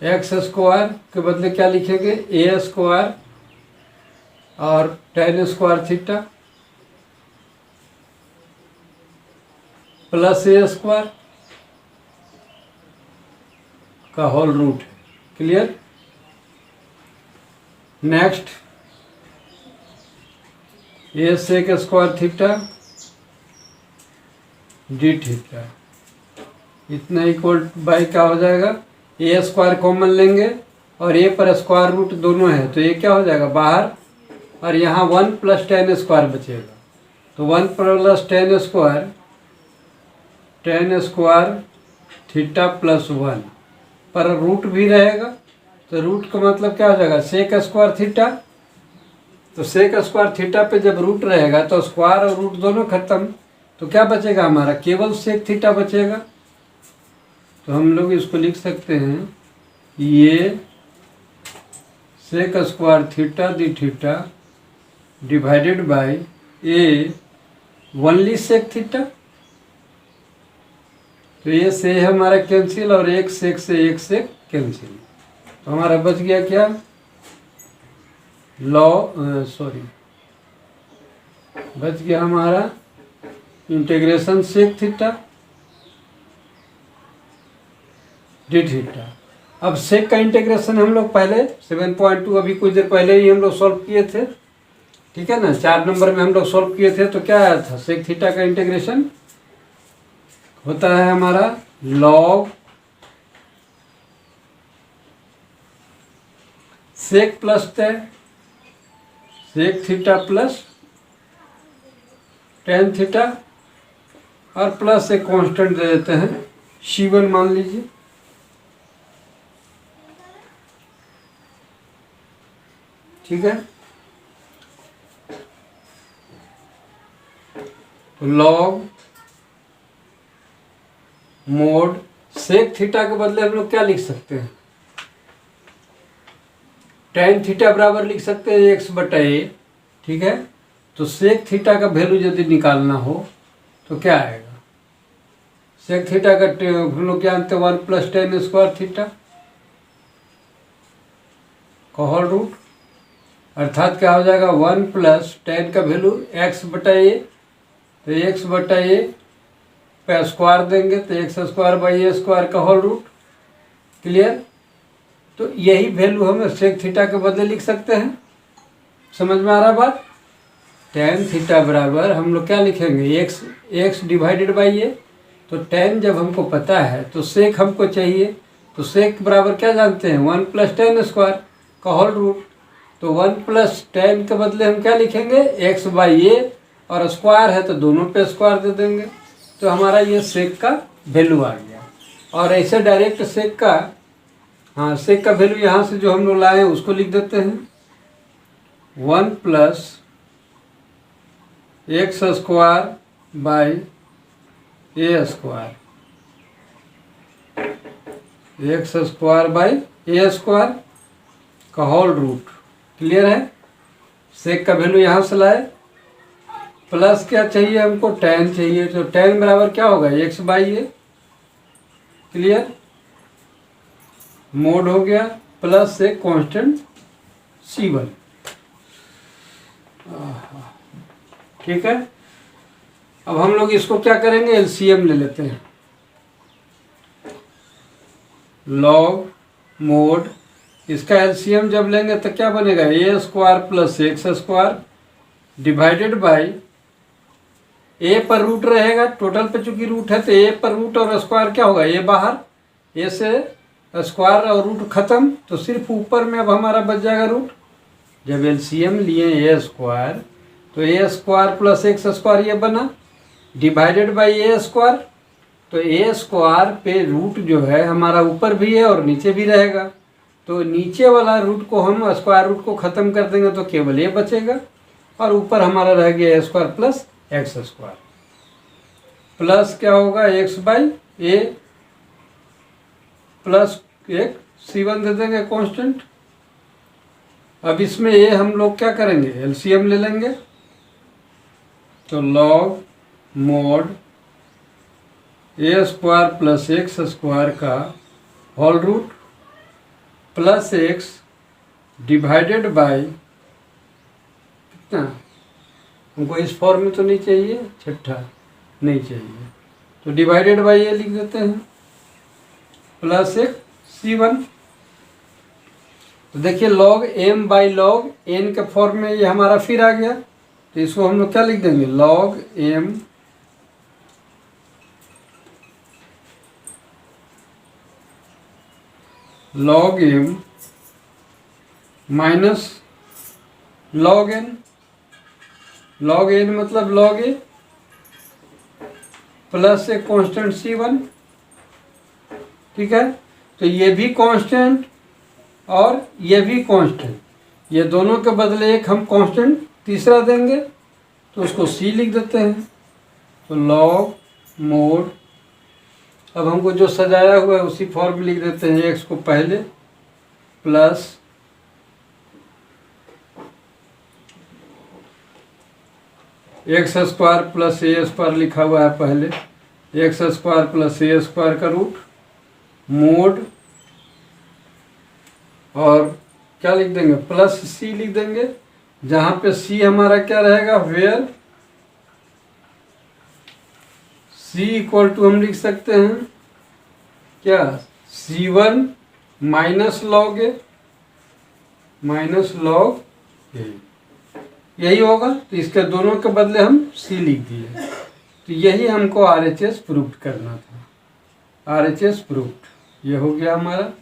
x square के बदले क्या लिखेंगे, ए स्क्वायर और tan square theta plus a square का होल रूट है। Clear. Next a sec square theta d theta इतना इक्वल बाई क्या हो जाएगा, ए स्क्वायर कॉमन लेंगे और ए पर स्क्वायर रूट दोनों है तो ये क्या हो जाएगा बाहर, और यहाँ 1 प्लस tan स्क्वायर बचेगा। तो 1 plus tan square theta plus 1 पर रूट भी रहेगा। तो रूट का मतलब क्या हो जाएगा, सेक स्क्वायर थीटा। तो सेक स्क्वायर थीटा पे जब रूट रहेगा तो स्क्वायर और रूट दोनों खत्म, तो क्या बचेगा हमारा, केवल सेक थीटा बचेगा। तो हम लोग इसको लिख सकते हैं, ये sec square theta d theta divided by a only sec theta. तो ये से हमारा कैंसिल और एक सेक से एक सेक कैंसिल। तो हमारा बच गया क्या, बच गया हमारा integration sec theta d theta. अब सेक का इंटीग्रेशन हम लोग पहले 7.2 अभी कुछ देर पहले ही हम लोग सॉल्व किए थे, ठीक है ना। 4 नंबर में हम लोग सॉल्व किए थे। तो क्या आया था, सेक थीटा का इंटीग्रेशन होता है हमारा log sec plus tan sec theta plus tan theta और प्लस एक कांस्टेंट दे देते हैं C1 मान लीजिए। ठीक है। तो लॉग मोड सेक थीटा के बदले हम लोग क्या लिख सकते हैं, tan थीटा बराबर लिख सकते हैं x/a। ठीक है। तो सेक थीटा का वैल्यू यदि निकालना हो तो क्या आएगा, सेक थीटा का हम लोग क्या जानते हैं 1 प्लस tan स्क्वायर थीटा का होल रूट, अर्थात क्या हो जाएगा 1 प्लस tan का वैल्यू x/a। तो x/a पे स्क्वायर देंगे तो x square by a square का होल रूट। क्लियर। तो यही वैल्यू हम सेक थीटा के बदले लिख सकते हैं। समझ में आ रहा बात। tan थीटा बराबर हम लोग क्या लिखेंगे, x डिवाइडेड बाई ए। तो tan जब हमको पता है तो सेक हमको चाहिए। तो सेक बराबर क्या जानते हैं, 1 प्लस tan स्क्वायर का होल रूट। तो 1 प्लस tan के बदले हम क्या लिखेंगे, x बाई ए, और स्क्वायर है तो दोनों पे स्क्वायर दे देंगे। तो हमारा ये सेक का वैल्यू आ गया। और ऐसे डायरेक्ट सेक का, हाँ सेक का वैल्यू यहाँ से जो हम लोग लाए हैं उसको लिख देते हैं 1 plus x square by a square, x square by a square का होल रूट। क्लियर है। सेक का वैल्यू यहाँ से लाए, प्लस क्या चाहिए हमको, tan चाहिए। तो tan बराबर क्या होगा, x by a. Clear. Mode हो गया प्लस एक कांस्टेंट C1। ठीक है। अब हम लोग इसको क्या करेंगे, एलसीएम ले लेते हैं। लॉग मोड, इसका एलसीएम जब लेंगे तो क्या बनेगा, a square plus x square divided by a पर रूट रहेगा, टोटल पे चूंकि रूट है तो ए पर रूट और स्क्वायर क्या होगा, ए बाहर, ए से स्क्वायर और रूट खत्म, तो सिर्फ ऊपर में अब हमारा बच जाएगा रूट। जब एलसीएम लिए ए स्क्वायर तो a square plus x square ये बना डिवाइडेड बाई ए स्क्वायर। तो ए स्क्वायर पे रूट जो है हमारा ऊपर भी है और नीचे भी रहेगा। तो नीचे वाला रूट को हम स्क्वायर रूट को ख़त्म कर देंगे तो केवल ए बचेगा और ऊपर हमारा रह गया a square plus x square, plus क्या होगा एक्स बाई ए प्लस एक C1 दे देंगे कांस्टेंट। अब इसमें ए हम लोग क्या करेंगे, एलसीएम ले लेंगे, तो log mod a square plus x square का whole root plus x divided by कितना, हमको इस फॉर्म में तो नहीं चाहिए, छठा नहीं चाहिए, तो डिवाइडेड बाय ये लिख देते हैं प्लस एक C1। तो देखिए log m by log n के फॉर्म में ये हमारा फिर आ गया, तो इसको हम लोग क्या लिख देंगे, log m minus log n, log n मतलब लॉग a प्लस एक कांस्टेंट C1। ठीक है, तो ये भी कांस्टेंट और ये भी कांस्टेंट, ये दोनों के बदले एक हम कांस्टेंट तीसरा देंगे, तो उसको C लिख देते हैं, तो लॉग मोड, अब हमको जो सजाया हुआ है उसी फॉर्म में लिख देते हैं, x को पहले plus x square plus a square लिखा हुआ है पहले, x square plus a square का रूट मोड, और क्या लिख देंगे प्लस C लिख देंगे, जहाँ पे C हमारा क्या रहेगा, वेयर C इक्वल टू हम लिख सकते हैं क्या, C1 माइनस लॉग ए यही होगा, तो इसके दोनों के बदले हम C लिख दिए। तो यही हमको RHS प्रूफ करना था, RHS प्रूफ, ये हो गया हमारा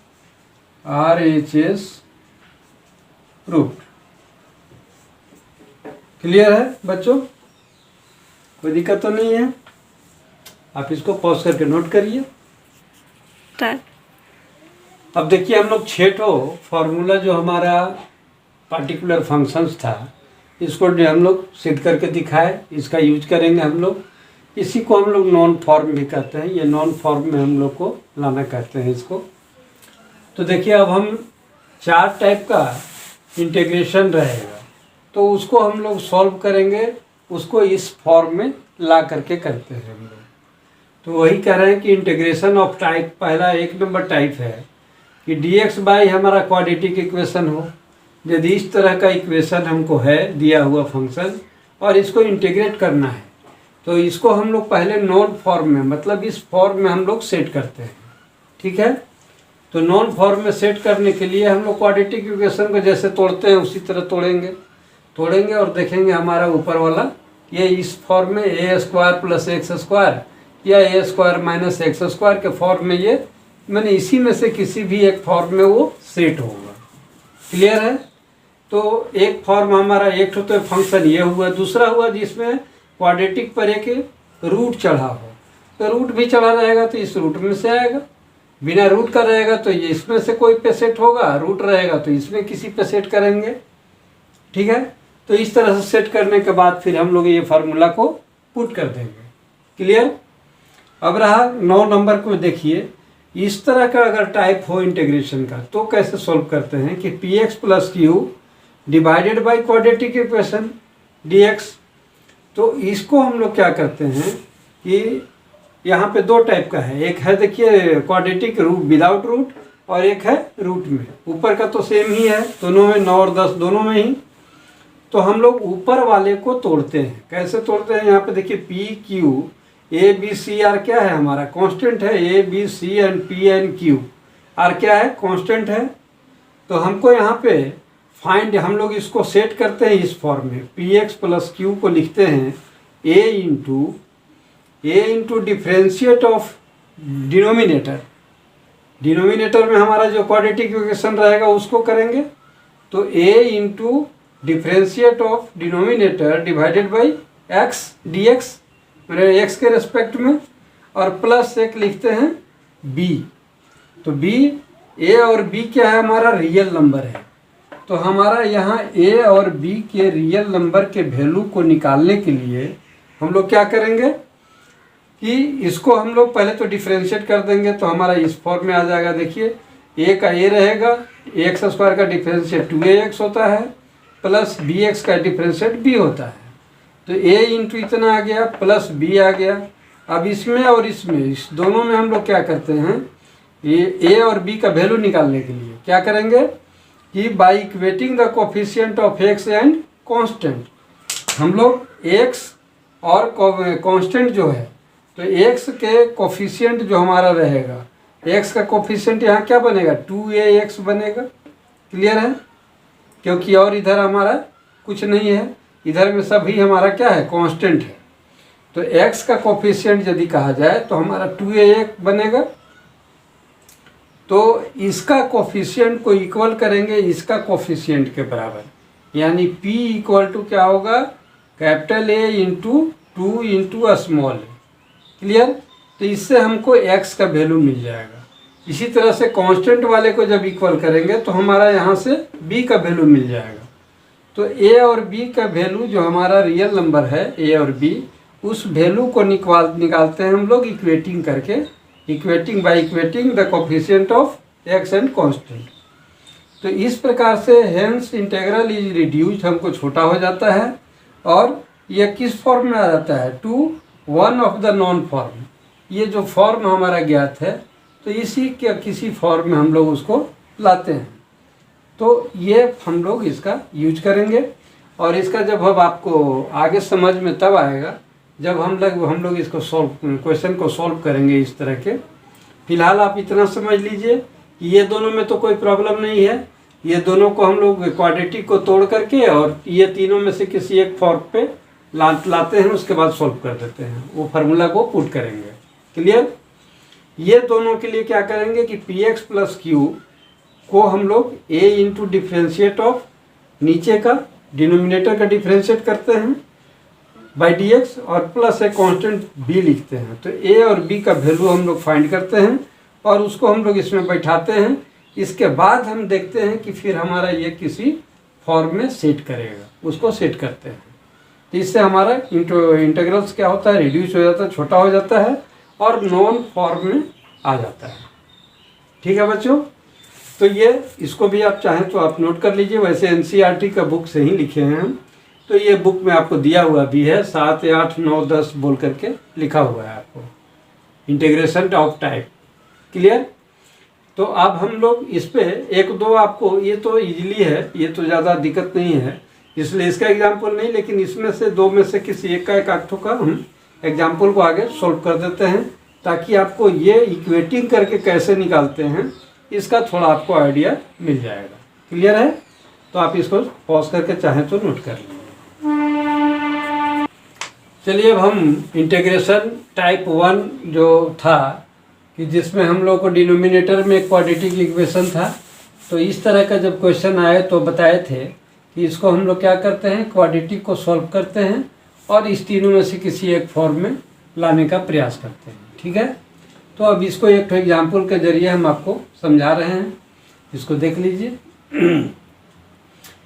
RHS प्रूफ। क्लियर है बच्चों, कोई दिक्कत तो नहीं है, आप इसको पॉज करके नोट करिए। अब देखिए हम लोग 6 फार्मूला जो हमारा पार्टिकुलर फंक्शंस था, इसको हम लोग सिद्ध करके दिखाए, इसका यूज करेंगे हम लोग, इसी को हम लोग नॉन फॉर्म भी कहते हैं, ये नॉन फॉर्म में हम लोग को लाना कहते हैं इसको। तो देखिए अब हम 4 टाइप का इंटीग्रेशन रहेगा, तो उसको हम लोग सॉल्व करेंगे, उसको इस फॉर्म में ला करके करते हैं हम लोग। तो वही कह रहे हैं कि इंटीग्रेशन ऑफ टाइप, पहला 1 नंबर टाइप है कि dx बाई हमारा क्वाड्रेटिक इक्वेशन हो। यदि इस तरह का इक्वेशन हमको है दिया हुआ फंक्शन और इसको इंटीग्रेट करना है, तो इसको हम लोग पहले नॉन फॉर्म में, मतलब इस फॉर्म में हम लोग सेट करते हैं। ठीक है, तो नॉन फॉर्म में सेट करने के लिए हम लोग क्वाड्रेटिक इक्वेशन को जैसे तोड़ते हैं उसी तरह तोड़ेंगे और देखेंगे हमारा ऊपर वाला ये इस फॉर्म में ए स्क्वायर प्लस एक्स स्क्वायर या ए स्क्वायर माइनस एक्स स्क्वायर के फॉर्म में, ये मैंने इसी में से किसी भी एक फॉर्म में वो सेट होगा। क्लियर है, तो एक फॉर्म हमारा, एक तो फंक्शन ये हुआ, दूसरा हुआ जिसमें क्वाड्रेटिक पर एक रूट चढ़ा हो, तो रूट भी चढ़ा रहेगा तो इस रूट में से आएगा, बिना रूट का रहेगा तो ये इसमें से कोई पे सेट होगा, रूट रहेगा तो इसमें किसी पे सेट करेंगे। ठीक है, तो इस तरह से सेट करने के बाद फिर हम लोग ये फार्मूला को पुट कर देंगे। क्लियर, अब रहा 9 नंबर को देखिए, इस तरह का अगर टाइप हो इंटीग्रेशन का तो कैसे सॉल्व करते हैं कि px plus q divided by quadratic equation dx। तो इसको हम लोग क्या करते हैं कि यहाँ पे 2 टाइप का है, एक है देखिए क्वाड्रेटिक रूट विदाउट रूट और एक है रूट में। ऊपर का तो सेम ही है, दोनों में 9 और 10 दोनों में ही। तो हम लोग ऊपर वाले को तोड़ते हैं, कैसे तोड़ते हैं, यहाँ पे देखिए p q a b c r क्या है हमारा कांस्टेंट है, a b c and p and q r क्या है कांस्टेंट है। तो हमको यहाँ पे फाइंड, हम लोग इसको सेट करते हैं इस फॉर्म में, पी एक्स प्लस क्यू को लिखते हैं a into differentiate of denominator में हमारा जो क्वाड्रेटिक इक्वेशन रहेगा उसको करेंगे, तो a into differentiate of denominator divided by x d x, मैंने एक्स के रेस्पेक्ट में, और प्लस एक लिखते हैं बी। तो बी, ए और बी क्या है हमारा रियल नंबर है, तो हमारा यहाँ a और b के रियल नंबर के वैल्यू को निकालने के लिए हम लोग क्या करेंगे कि इसको हम लोग पहले तो डिफ्रेंशिएट कर देंगे, तो हमारा इस फॉर्म में आ जाएगा। देखिए a का a रहेगा, एक्स स्क्वायर का डिफ्रेंशिएट 2ax होता है, प्लस bx का डिफ्रेंशिएट b होता है। तो a इंटू इतना आ गया प्लस b आ गया। अब इसमें और इसमें, इस दोनों में हम लोग क्या करते हैं, ये a और b का वैल्यू निकालने के लिए क्या करेंगे कि by equating the coefficient of x and constant, हम लोग x और कांस्टेंट जो है, तो x के कोफिशिएंट जो हमारा रहेगा, x का कोफिशिएंट यहाँ क्या बनेगा 2ax बनेगा। क्लियर है, क्योंकि और इधर हमारा कुछ नहीं है, इधर में सभी हमारा क्या है कांस्टेंट है। तो x का कोफिशिएंट यदि कहा जाए तो हमारा 2a बनेगा। तो इसका कोफिशिएंट को इक्वल करेंगे इसका कोफिशिएंट के बराबर, यानी p इक्वल टू क्या होगा capital A into 2 into small a। Clear, तो इससे हमको x का वैल्यू मिल जाएगा। इसी तरह से कांस्टेंट वाले को जब इक्वल करेंगे तो हमारा यहाँ से b का वैल्यू मिल जाएगा। तो a और b का वैल्यू जो हमारा रियल नंबर है a और b, उस वैल्यू को निकालते हैं हम लोग इक्वेटिंग करके, equating by equating the coefficient of x and constant. तो इस प्रकार से हेंस इंटीग्रल इज रिड्यूस्ड, हमको छोटा हो जाता है और यह किस फॉर्म में आ जाता है to one of the known form. ये जो फॉर्म हमारा ज्ञात है तो इसी के किसी फॉर्म में हम लोग उसको लाते हैं। तो ये हम लोग इसका यूज करेंगे और इसका जब अब आपको आगे समझ में तब आएगा जब हम लोग इसको क्वेश्चन को सॉल्व करेंगे इस तरह के। फिलहाल आप इतना समझ लीजिए कि ये दोनों में तो कोई प्रॉब्लम नहीं है, ये दोनों को हम लोग क्वाड्रेटिक को तोड़ करके और ये तीनों में से किसी एक फॉर्म पे लाते हैं, उसके बाद सॉल्व कर देते हैं, वो फार्मूला को पुट करेंगे। क्लियर, ये दोनों के लिए क्या करेंगे कि px प्लस क्यू को हम लोग a इंटू डिफ्रेंशिएट ऑफ नीचे का डिनोमिनेटर का डिफ्रेंशिएट करते हैं बाई dx और प्लस एक कांस्टेंट b लिखते हैं। तो a और b का वैल्यू हम लोग फाइंड करते हैं और उसको हम लोग इसमें बैठाते हैं। इसके बाद हम देखते हैं कि फिर हमारा ये किसी फॉर्म में सेट करेगा, उसको सेट करते हैं। तो इससे हमारा इंटीग्रल्स क्या होता है, रिड्यूस हो जाता है, छोटा हो जाता है और नॉन फॉर्म में आ जाता है। ठीक है बच्चों, तो ये इसको भी आप चाहें तो आप नोट कर लीजिए। वैसे एनसीईआरटी का बुक से ही लिखे हैं हम, तो ये बुक में आपको दिया हुआ भी है, 7, 8, 9, 10 बोल करके लिखा हुआ है आपको, इंटीग्रेशन ऑफ टाइप। क्लियर, तो अब हम लोग इस पे एक दो आपको, ये तो इजीली है, ये तो ज़्यादा दिक्कत नहीं है, इसलिए इसका एग्जाम्पल नहीं, लेकिन इसमें से दो में से किसी एक का एक आठ का हम एग्जाम्पल को आगे सॉल्व कर देते हैं, ताकि आपको ये इक्वेटिंग करके कैसे निकालते हैं इसका थोड़ा आपको आइडिया मिल जाएगा। क्लियर है, तो आप इसको पॉज करके चाहें तो नोट कर लीजिए। चलिए अब हम इंटीग्रेशन टाइप 1 जो था कि जिसमें हम लोग को डिनोमिनेटर में क्वाड्रेटिक इक्वेशन था, तो इस तरह का जब क्वेश्चन आए तो बताए थे कि इसको हम लोग क्या करते हैं, क्वाड्रेटिक को सॉल्व करते हैं और इस तीनों में से किसी एक फॉर्म में लाने का प्रयास करते हैं। ठीक है, तो अब इसको एक एग्जाम्पल के जरिए हम आपको समझा रहे हैं, इसको देख लीजिए।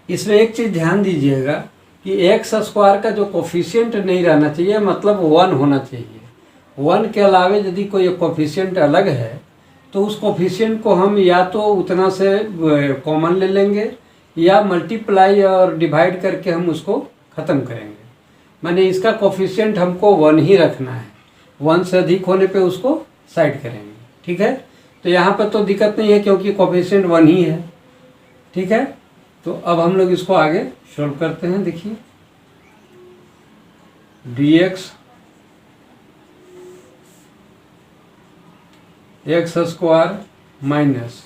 इसमें एक चीज़ ध्यान दीजिएगा कि एक्स स्क्वायर का जो कोफिशिएंट नहीं रहना चाहिए, मतलब 1 होना चाहिए। 1 के अलावे यदि कोई कोफिशिएंट अलग है तो उस कोफिशिएंट को हम या तो उतना से कॉमन ले लेंगे या मल्टीप्लाई और डिवाइड करके हम उसको ख़त्म करेंगे। माने इसका कोफिशिएंट हमको 1 ही रखना है, 1 से अधिक होने पे उसको साइड करेंगे। ठीक है, तो यहाँ पर तो दिक्कत नहीं है क्योंकि कोफिशिएंट 1 ही है। ठीक है, तो अब हम लोग इसको आगे सॉल्व करते हैं। देखिए dx एक्स स्क्वायर माइनस,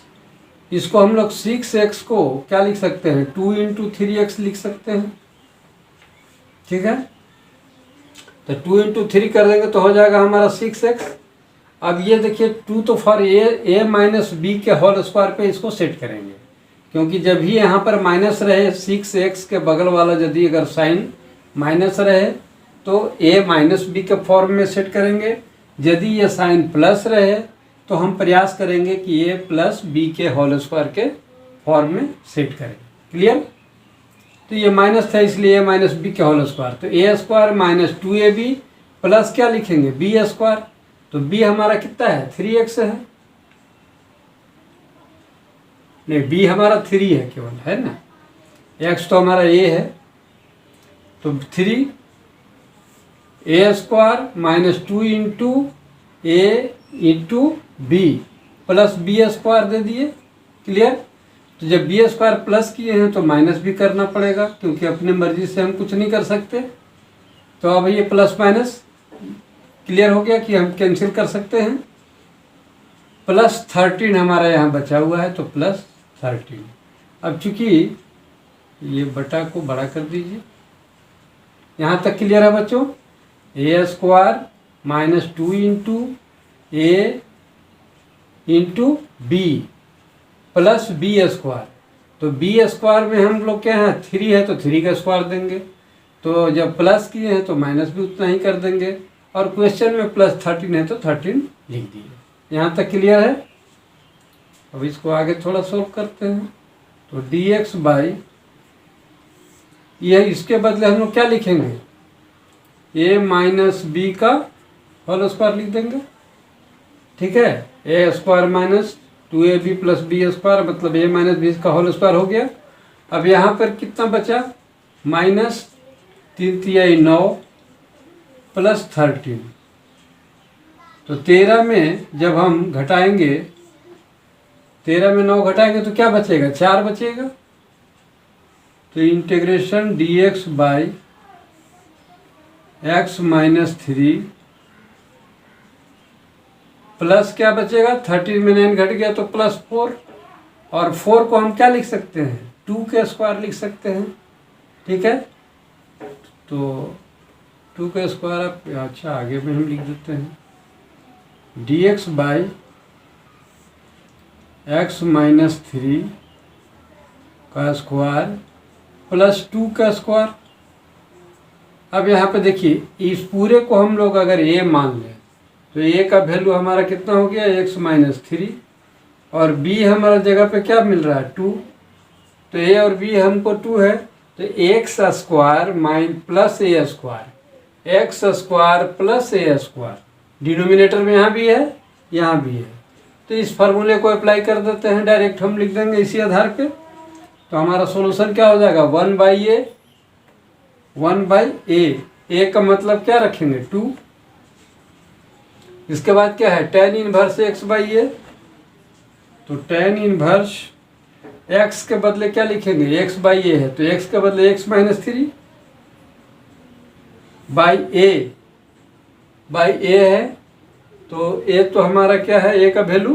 इसको हम लोग 6x को क्या लिख सकते हैं, 2 इंटू 3x लिख सकते हैं। ठीक है, तो 2 इंटू 3 कर देंगे तो हो जाएगा हमारा 6x। अब ये देखिए 2 तो फॉर a माइनस बी के होल स्क्वायर पे इसको सेट करेंगे, क्योंकि जब भी यहाँ पर माइनस रहे 6x के बगल वाला यदि अगर साइन माइनस रहे तो a माइनस बी के फॉर्म में सेट करेंगे। यदि ये साइन प्लस रहे तो हम प्रयास करेंगे कि a प्लस बी के होल स्क्वायर के फॉर्म में सेट करें। क्लियर। तो ये माइनस था इसलिए ए माइनस बी का होल स्क्वायर, तो a square minus 2ab plus क्या लिखेंगे बी स्क्वायर। तो बी हमारा कितना है 3x है, नहीं बी हमारा 3 है केवल, है ना, x तो हमारा a है, तो 3 a square minus 2 into a into b plus b square दे दिए। क्लियर। तो जब बी स्क्वायर प्लस किए हैं तो माइनस भी करना पड़ेगा, क्योंकि अपने मर्जी से हम कुछ नहीं कर सकते। तो अब ये प्लस माइनस क्लियर हो गया कि हम कैंसिल कर सकते हैं। प्लस 13 हमारा यहाँ बचा हुआ है, तो प्लस 13। अब चूंकि ये बटा को बड़ा कर दीजिए, यहाँ तक क्लियर है बच्चों। A square minus 2 into a into b plus b square. तो बी स्क्वायर में हम लोग क्या है 3 है, तो 3 का स्क्वायर देंगे। तो जब प्लस किए हैं तो माइनस भी उतना ही कर देंगे, और क्वेश्चन में प्लस 13 है तो 13 लिख दिए। यहाँ तक क्लियर है। अब इसको आगे थोड़ा सोल्व करते हैं। तो dx बाई, ये इसके बदले हम लोग क्या लिखेंगे a माइनस बी का होल स्क्वायर लिख देंगे। ठीक है, a square minus 2ab plus b square, मतलब a माइनस बी का होल स्क्वायर हो गया। अब यहाँ पर कितना बचा माइनस 3 तिहाई 9 प्लस 13। तो 13 में जब हम घटाएंगे, 13 में 9 घटाएंगे तो क्या बचेगा 4 बचेगा। तो integration dx by x minus 3 plus क्या बचेगा 13 में 9 घट गया तो प्लस 4, और 4 को हम क्या लिख सकते हैं 2 के स्क्वायर लिख सकते हैं। ठीक है, तो 2 का स्क्वायर आप अच्छा आगे में हम लिख देते हैं dx बाई x माइनस 3 का स्क्वायर प्लस 2 का स्क्वायर। अब यहाँ पे देखिए इस पूरे को हम लोग अगर a मान लें तो a का वैल्यू हमारा कितना हो गया x माइनस 3, और b हमारा जगह पे क्या मिल रहा है 2। तो a और b हमको 2 है, तो x square mine plus a square, x square plus a square, denominator में यहाँ भी है यहाँ भी है। तो इस फार्मूले को अप्लाई कर देते हैं, डायरेक्ट हम लिख देंगे इसी आधार पे। तो हमारा सॉल्यूशन क्या हो जाएगा 1 बाई ए का मतलब क्या रखेंगे 2। इसके बाद क्या है tan inverse x by a, तो tan इनवर्स x के बदले क्या लिखेंगे x बाई ए है, तो x के बदले x माइनस 3 बाई ए है। तो a तो हमारा क्या है a का वैल्यू,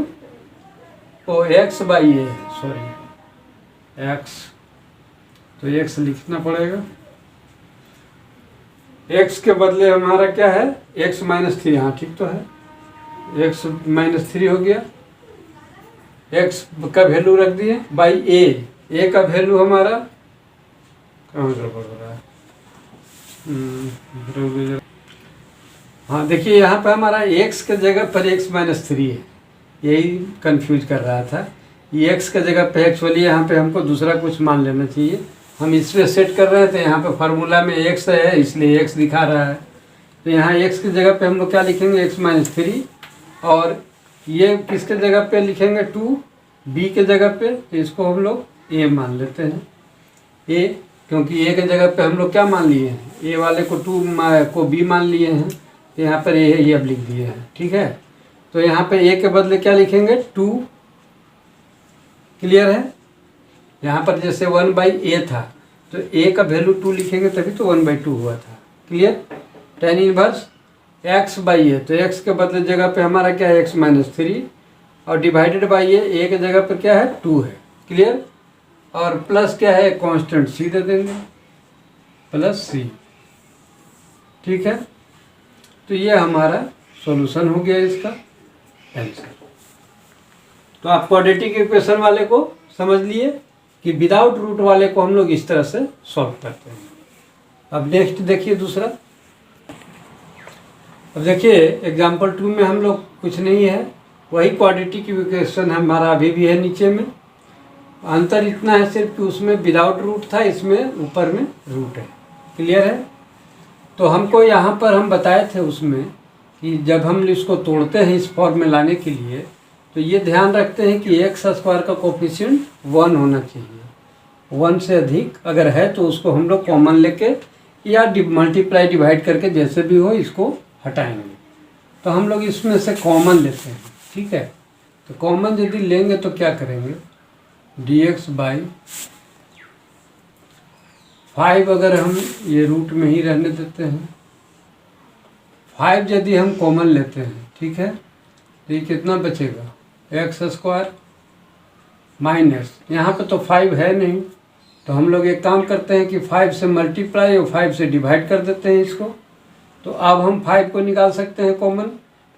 तो x बाई ए है, सॉरी x, तो x लिखना पड़ेगा। x के बदले हमारा क्या है x माइनस 3, हाँ ठीक तो है, x माइनस 3 हो गया। x का वैल्यू रख दिए बाई a का वैल्यू हमारा कहाँ गड़बड़ हो रहा है। हाँ देखिए यहाँ पे हमारा x के जगह पर x माइनस 3 है, यही कंफ्यूज कर रहा था। ये x के जगह पे एक्चुअली यहाँ पे हमको दूसरा कुछ मान लेना चाहिए। हम इस पे सेट कर रहे थे, यहाँ पे फार्मूला में x है इसलिए x दिखा रहा है। तो यहाँ x की जगह पे हम लोग क्या लिखेंगे x माइनस 3, और ये किसके जगह पे लिखेंगे 2 b के जगह पे, तो इसको हम लोग a मान लेते हैं a, क्योंकि a के जगह पे हम लोग क्या मान लिए हैं a वाले को 2 को b मान लिए हैं, तो यहाँ पर a है ये अब लिख दिए हैं। ठीक है, तो यहाँ पे a के बदले क्या लिखेंगे 2। क्लियर है, यहाँ पर जैसे 1 बाई ए था तो a का वैल्यू 2 लिखेंगे तभी तो 1 बाई 2 हुआ था। Clear, tan inverse x by a, तो x के बदले जगह पे हमारा क्या है x माइनस 3, और डिवाइडेड बाई ए के जगह पे क्या है 2 है। क्लियर, और प्लस क्या है कांस्टेंट c दे देंगे प्लस c। ठीक है, तो ये हमारा सॉल्यूशन हो गया इसका आंसर। तो आप क्वाड्रेटिक इक्वेशन वाले को समझ लिए कि विदाउट रूट वाले को हम लोग इस तरह से सॉल्व करते हैं। अब नेक्स्ट देखिए दूसरा। अब देखिए एग्जाम्पल 2 में हम लोग कुछ नहीं है, वही क्वाड्रेटिक इक्वेशन हमारा अभी भी है नीचे में। अंतर इतना है सिर्फ कि उसमें विदाउट रूट था, इसमें ऊपर में रूट है। क्लियर है? तो हमको यहाँ पर हम बताए थे उसमें कि जब हम इसको तोड़ते हैं इस फॉर्म में लाने के लिए, तो ये ध्यान रखते हैं कि एक्स स्क्वायर का कोफिशिएंट 1 होना चाहिए। 1 से अधिक अगर है तो उसको हम लोग कॉमन लेके या मल्टीप्लाई डिवाइड करके जैसे भी हो इसको हटाएंगे। तो हम लोग इसमें से कॉमन लेते हैं, ठीक है। तो कॉमन यदि लेंगे तो क्या करेंगे, dx बाई 5 अगर हम ये रूट में ही रहने देते हैं, 5 यदि हम कॉमन लेते हैं, ठीक है, तो ये कितना बचेगा, एक्स स्क्वायर माइनस, यहाँ पे तो 5 है नहीं, तो हम लोग एक काम करते हैं कि 5 से मल्टीप्लाई और 5 से डिवाइड कर देते हैं इसको। तो अब हम 5 को निकाल सकते हैं कॉमन,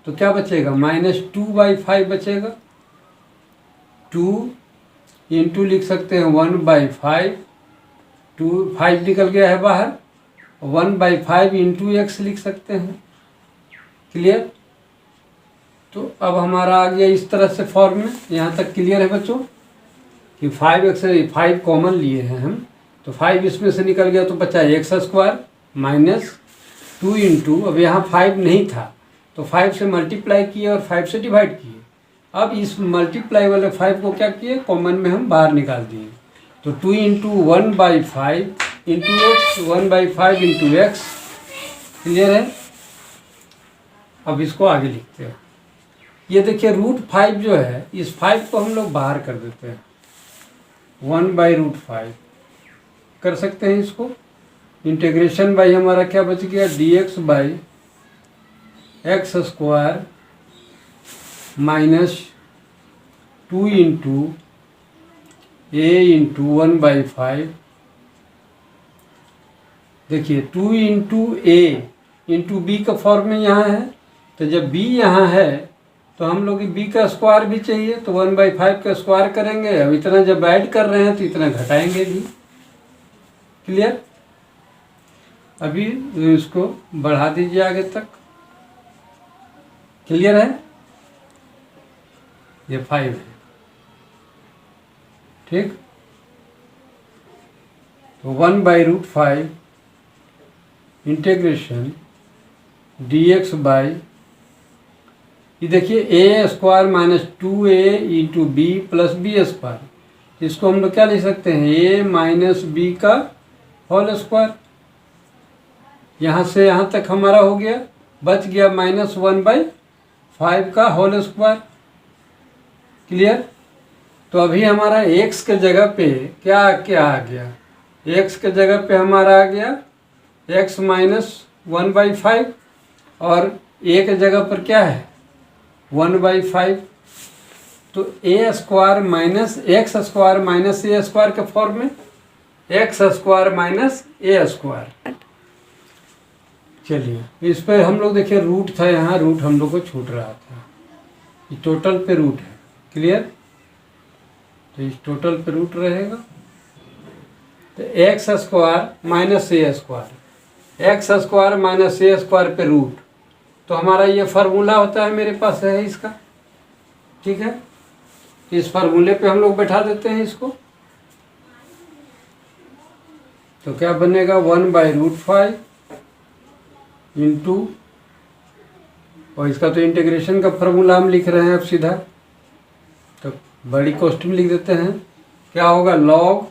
तो क्या बचेगा, -2/5 बचेगा। 2 इंटू लिख सकते हैं 1/5, 5 निकल गया है बाहर, 1/5 इंटू एक्स लिख सकते हैं। क्लियर? तो अब हमारा आ गया इस तरह से फॉर्म में। यहाँ तक क्लियर है बच्चों कि 5 कॉमन लिए हैं हम, तो 5 इसमें से निकल गया तो बचा एक्स स्क्वायर माइनस 2 इंटू, अब यहाँ 5 नहीं था तो 5 से मल्टीप्लाई किए और 5 से डिवाइड किए। अब इस मल्टीप्लाई वाले 5 को क्या किए, कॉमन में हम बाहर निकाल दिए। तो 2 into 1/5 into x, 1/5 into x. Clear है? अब इसको आगे लिखते हैं। ये देखिए √5 जो है, इस 5 को हम लोग बाहर कर देते हैं, 1/√5 कर सकते हैं इसको। इंटीग्रेशन बाई हमारा क्या बच गया, dx by x square minus 2 into a into 1/5। देखिए 2 इंटू a इंटू b का फॉर्म में यहाँ है, तो जब b यहाँ है तो हम लोग b का स्क्वायर भी चाहिए, तो 1/5 का स्क्वायर करेंगे। अब इतना जब ऐड कर रहे हैं तो इतना घटाएंगे भी। क्लियर? अभी इसको बढ़ा दीजिए आगे तक। क्लियर है? ये 5 है, ठीक। तो 1/√5 इंटीग्रेशन dx बाई, ये देखिए a square minus 2a into b plus b square. इसको हम लोग क्या लिख सकते हैं, a माइनस बी का होल स्क्वायर। यहाँ से यहाँ तक हमारा हो गया, बच गया -1/5 का होल स्क्वायर। क्लियर? तो अभी हमारा x के जगह पे क्या क्या आ गया, x के जगह पे हमारा आ गया x माइनस 1/5 और a के जगह पर क्या है 1/5। तो a square minus x square minus a square के फॉर्म में x square minus a square. चलिए इस पर हम लोग देखिए रूट था, यहाँ रूट हम लोग को छूट रहा था, ये टोटल पे रूट है। क्लियर? तो इस टोटल पे रूट रहेगा, तो x square minus a square, x square minus a square पे रूट, तो हमारा ये फार्मूला होता है, मेरे पास है इसका। ठीक है, इस फार्मूले पे हम लोग बैठा देते हैं इसको, तो क्या बनेगा 1/√5 इंटू, और इसका तो इंटीग्रेशन का फार्मूला हम लिख रहे हैं अब सीधा, तो बड़ी कोष्ठ में लिख देते हैं, क्या होगा log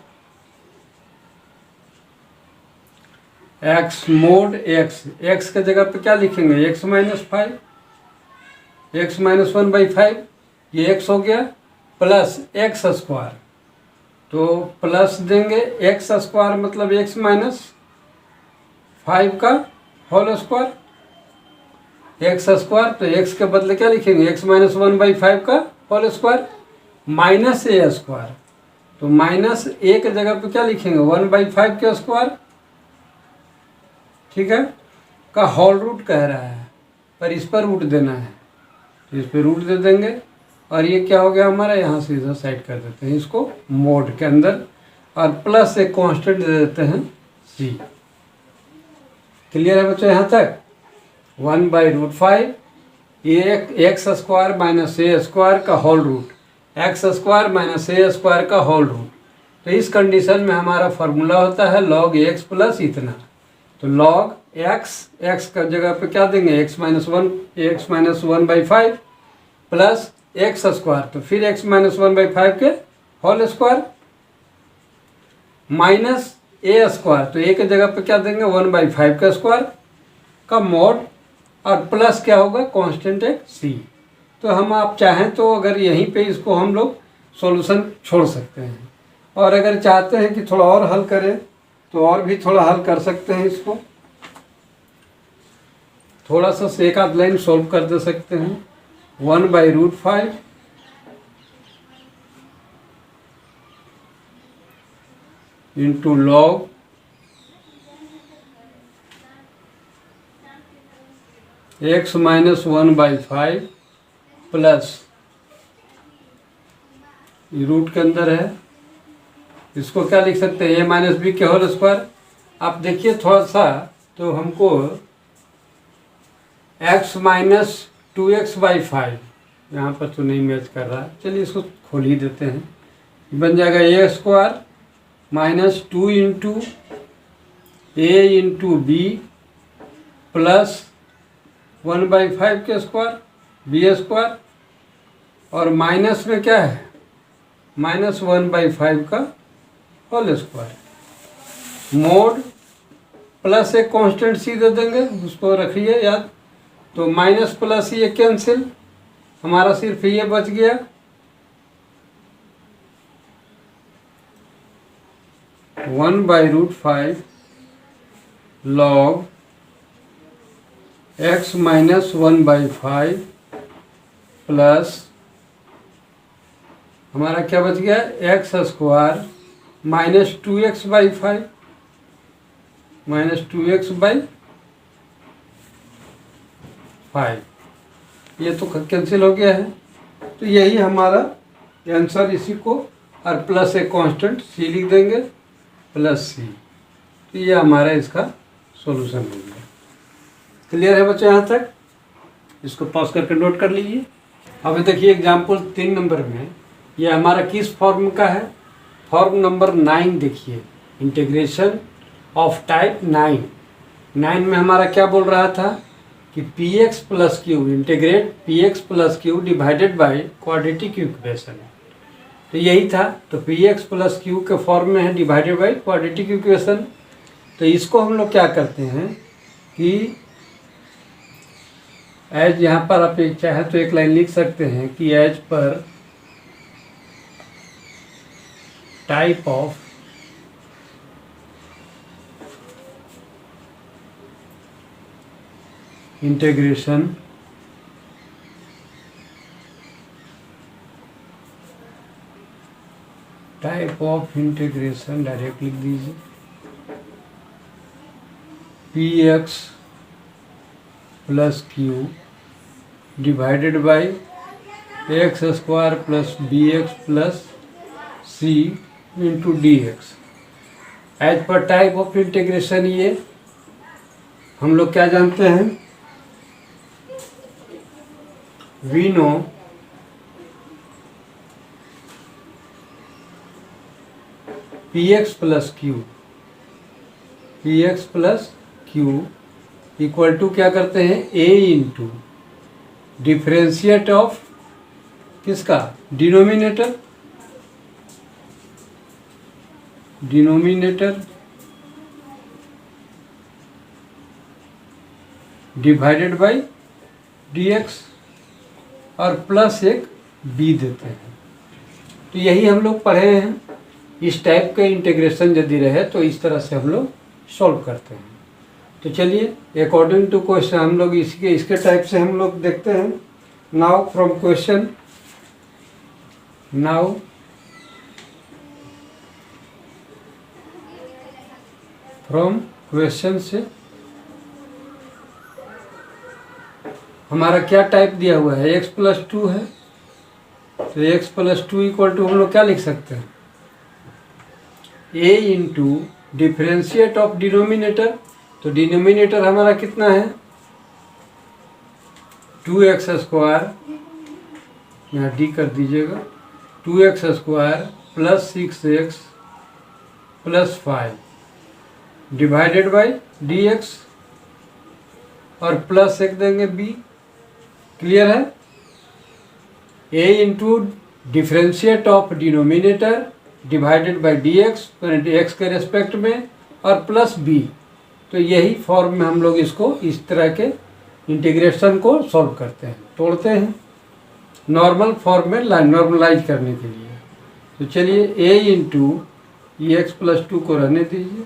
x mode x, x के जगह पे क्या लिखेंगे x माइनस 5, x माइनस 1/5, ये x हो गया, प्लस एक्स स्क्वायर, तो प्लस देंगे एक्स स्क्वायर मतलब x माइनस 5 का होल स्क्वायर, एक्स स्क्वायर, तो x के बदले क्या लिखेंगे x माइनस 1/5 का whole square minus a square, तो माइनस ए के जगह पे क्या लिखेंगे 1/5 के स्क्वायर। ठीक है, का होल रूट कह रहा है, पर इस पर रूट देना है, तो इस पर रूट दे देंगे, और ये क्या हो गया हमारा, यहाँ से इधर साइड कर देते हैं इसको मोड के अंदर, और प्लस एक कांस्टेंट दे देते हैं c। क्लियर है बच्चों यहाँ तक? 1/√5 ये x square minus a square का whole root, x square minus a square का होल रूट। तो इस कंडीशन में हमारा फार्मूला होता है log एक्स प्लस इतना। तो log एक्स का जगह पे क्या देंगे, x minus one by five plus x square, तो फिर x minus one by five के whole square minus a square, तो ए के जगह पे क्या देंगे, वन बाई फाइव का स्क्वायर का मोड, और प्लस क्या होगा, कांस्टेंट एक सी। तो हम आप चाहें तो अगर यहीं पे इसको हम लोग सॉल्यूशन छोड़ सकते हैं, और अगर चाहते हैं कि थोड़ा और हल करें तो और भी थोड़ा हल कर सकते हैं। इसको थोड़ा सा एक आध लाइन सॉल्व कर दे सकते हैं। 1/√5 into log x minus 1/5 plus root के अंदर है, इसको क्या लिख सकते हैं, ए माइनस बी के होल स्क्वायर। आप देखिए थोड़ा सा, तो हमको x माइनस 2x/5 यहाँ पर तो नहीं मैच कर रहा है, चलिए इसको खोल ही देते हैं। बन जाएगा ए square minus 2 into a into b plus 1/5 के स्क्वायर बी स्क्वायर, और माइनस में क्या है, माइनस 1/5 का होल स्क्वायर मोड प्लस एक कांस्टेंट सी दे देंगे, उसको रखिए याद। तो माइनस प्लस ये कैंसिल, हमारा सिर्फ ये बच गया। (1/√5 log x माइनस 1/5 प्लस हमारा क्या बच गया, x square minus 2x/5 minus 2x/5, ये तो कैंसिल हो गया है। तो यही हमारा आंसर, इसी को और प्लस एक कांस्टेंट सी लिख देंगे प्लस सी। तो ये हमारा इसका सॉल्यूशन हो गया। क्लियर है बच्चों यहाँ तक? इसको पॉज करके नोट कर लीजिए। अब देखिए एग्जाम्पल 3 नंबर में ये हमारा किस फॉर्म का है, फॉर्म नंबर 9 देखिए, इंटीग्रेशन ऑफ टाइप 9 में हमारा क्या बोल रहा था कि px plus Q integrate px plus q divided by quadratic equation. तो यही था, तो px प्लस क्यू के फॉर्म में है डिवाइडेड बाय क्वाड्रेटिक इक्वेशन। तो इसको हम लोग क्या करते हैं कि एज, यहाँ पर आप एक चाहे तो एक लाइन लिख सकते हैं कि as per type of integration direct लिख दीजिए, px plus q divided by x square plus bx plus c into d x. As per type of integration ये हम लोग क्या जानते हैं, we know px plus q equal to क्या करते हैं, a इंटू डिफ्रेंशिएट ऑफ किसका, डिनोमिनेटर डिवाइडेड बाय dx, और प्लस एक b देते हैं। तो यही हम लोग पढ़े हैं। इस टाइप के इंटीग्रेशन यदि रहे तो इस तरह से हम लोग सॉल्व करते हैं। तो चलिए अकॉर्डिंग टू क्वेश्चन हम लोग इसके टाइप से हम लोग देखते हैं। नाउ फ्रॉम क्वेश्चन, से हमारा क्या टाइप दिया हुआ है, x प्लस 2 है। तो x प्लस 2 इक्वल टू हम लोग क्या लिख सकते हैं, a into differentiate of denominator. तो डिनोमिनेटर हमारा कितना है, 2x स्क्वायर, यहाँ d कर दीजिएगा, 2x² plus 6x plus 5 divided by dx और प्लस 1 देंगे b। क्लियर है? a into differentiate of denominator divided by dx x के रेस्पेक्ट में और प्लस b। तो यही फॉर्म में हम लोग इसको इस तरह के इंटीग्रेशन को सॉल्व करते हैं, तोड़ते हैं नॉर्मल फॉर्म में नॉर्मलाइज करने के लिए। तो चलिए a इंटू एक्स प्लस 2 को रहने दीजिए।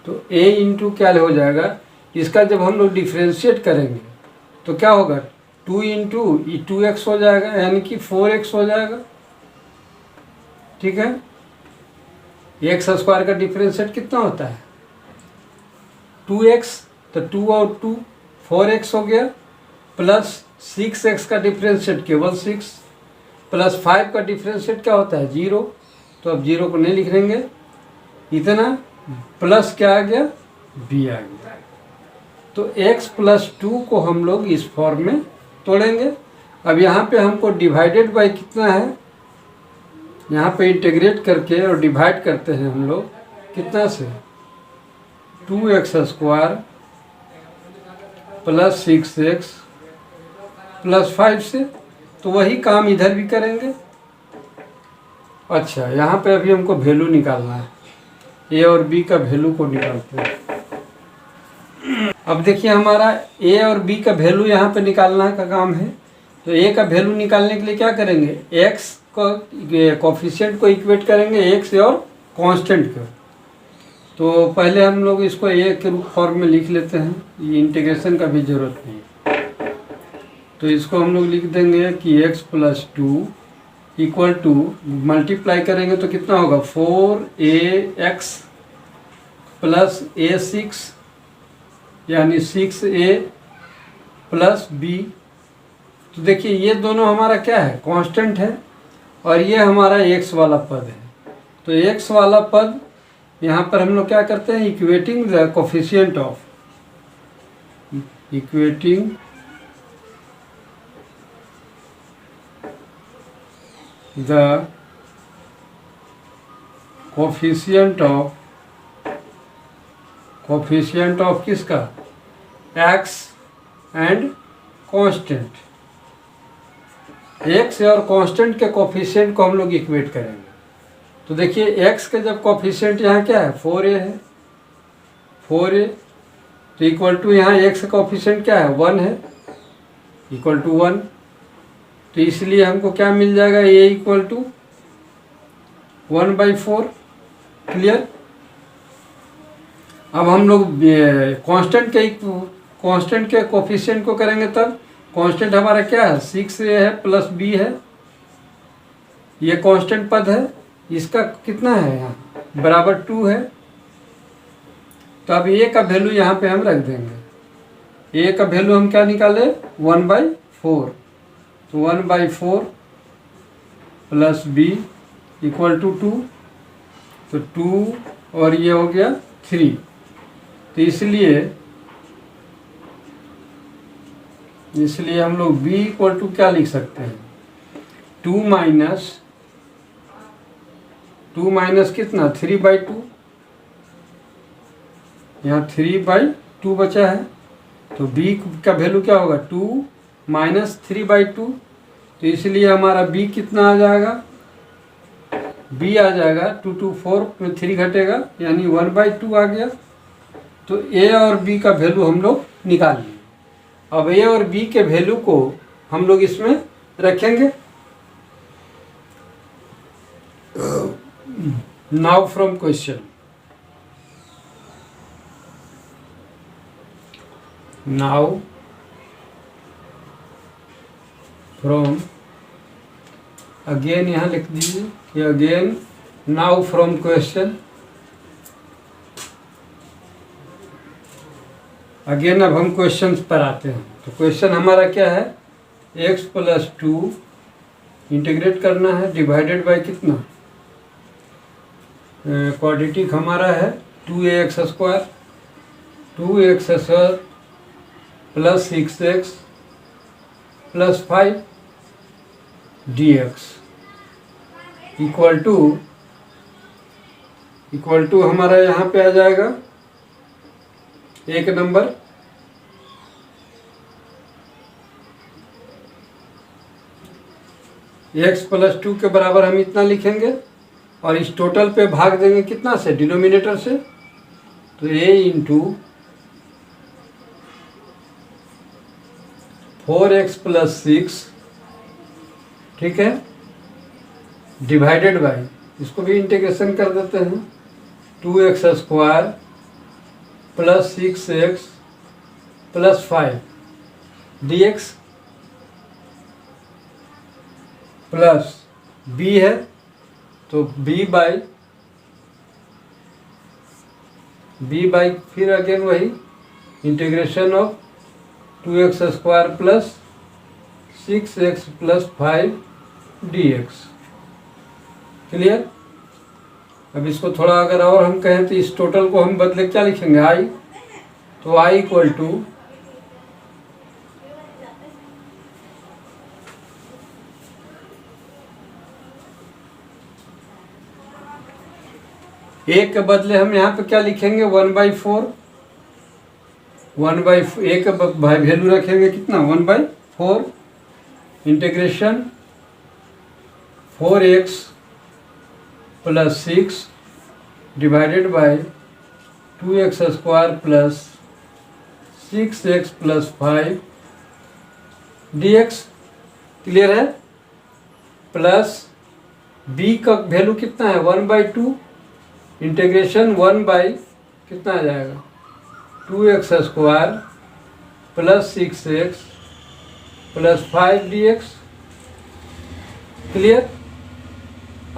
तो a इंटू क्या हो जाएगा, इसका जब हम लोग डिफ्रेंशिएट करेंगे तो क्या होगा, 2 इंटू 2x हो जाएगा, यानी कि 4x हो जाएगा। ठीक है, x² का डिफ्रेंशिएट कितना होता है 2x, तो 2 और 2 4x हो गया, प्लस 6x का डिफ्रेंशिएट केवल 6, प्लस 5 का डिफ्रेंशिएट क्या होता है 0। तो अब 0 को नहीं लिख देंगे, इतना प्लस क्या आ गया b आ गया। तो x प्लस 2 को हम लोग इस फॉर्म में तोड़ेंगे। अब यहाँ पे हमको डिवाइडेड बाई कितना है, यहाँ पे इंटीग्रेट करके और डिवाइड करते हैं हम लोग कितना से, 2x² प्लस 6x प्लस 5 से। तो वही काम इधर भी करेंगे। अच्छा, यहाँ पे अभी हमको वैल्यू निकालना है, a और b का वैल्यू को निकालते हैं। अब देखिए हमारा a और b का वैल्यू यहाँ पे निकालना का काम है। तो a का वैल्यू निकालने के लिए क्या करेंगे, x को कोफिशिएंट को इक्वेट करेंगे x और कांस्टेंट को। तो पहले हम लोग इसको a के रूप फॉर्म में लिख लेते हैं, ये इंटीग्रेशन का भी ज़रूरत नहीं। तो इसको हम लोग लिख देंगे कि x plus 2 equal to, multiply करेंगे तो कितना होगा 4ax प्लस a6 यानी 6a प्लस b। तो देखिए ये दोनों हमारा क्या है, कांस्टेंट है, और ये हमारा x वाला पद है। तो x वाला पद यहाँ पर हम लोग क्या करते हैं, equating the coefficient of, equating the coefficient of किसका, x एंड कांस्टेंट। x और कांस्टेंट के कोफिशिएंट को हम लोग इक्वेट करेंगे। तो देखिए x के जब कोफिशिएंट यहाँ क्या है 4a है, 4a, तो इक्वल टू यहाँ x का कोफिशिएंट क्या है 1 है, इक्वल टू 1। तो इसलिए हमको क्या मिल जाएगा, a इक्वल टू 1/4। क्लियर? अब हम लोग कांस्टेंट के कोफिशिएंट को करेंगे, तब कांस्टेंट हमारा क्या है 6a है प्लस b है, ये कांस्टेंट पद है, इसका कितना है यहाँ बराबर 2 है। तो अब a का वैल्यू यहाँ पे हम रख देंगे। a का वैल्यू हम क्या निकाले 1/4। तो 1/4 प्लस b इक्वल टू 2। तो 2 और ये हो गया 3। तो इसलिए हम लोग b इक्वल टू क्या लिख सकते हैं, 2 माइनस कितना 3/2, यहाँ 3/2 बचा है। तो b का वैल्यू क्या होगा 2 माइनस 3/2। तो इसलिए हमारा b कितना आ जाएगा, b आ जाएगा 2 2 4 में 3 घटेगा, यानी 1/2 आ गया। तो a और b का वैल्यू हम लोग निकाल लिए। अब a और b के वैल्यू को हम लोग इसमें रखेंगे। Now from question, now from, again यहाँ लिख दीजिए कि again now from question. Again अब हम क्वेश्चन पर आते हैं। तो क्वेश्चन हमारा क्या है, x प्लस 2 इंटीग्रेट करना है, डिवाइडेड बाय कितना, क्वाड्रेटिक हमारा है 2ax² plus 6x plus 5। dx equal to हमारा यहाँ पे आ जाएगा एक नंबर x + 2 के बराबर हम इतना लिखेंगे और इस टोटल पे भाग देंगे कितना से, डिनोमिनेटर से, तो a इंटू 4x + 6, ठीक है, डिवाइडेड बाई, इसको भी इंटीग्रेशन कर देते हैं, 2x² + 6x + 5 dx plus b है तो b बाई फिर अगेन वही integration of 2x² + 6x + 5 dx। Clear. अब इसको थोड़ा अगर और हम कहें तो इस टोटल को हम बदले क्या लिखेंगे, i, तो i इक्वल टू एक के बदले हम यहाँ पे क्या लिखेंगे, 1/4, एक वैल्यू रखेंगे कितना, 1/4 integration 4x + 6 divided by 2x² + 6x + 5 dx। Clear है। प्लस b का वैल्यू कितना है, 1/2 इंटीग्रेशन 1 बाई कितना आ जाएगा, 2x² + 6x + 5 dx। क्लियर।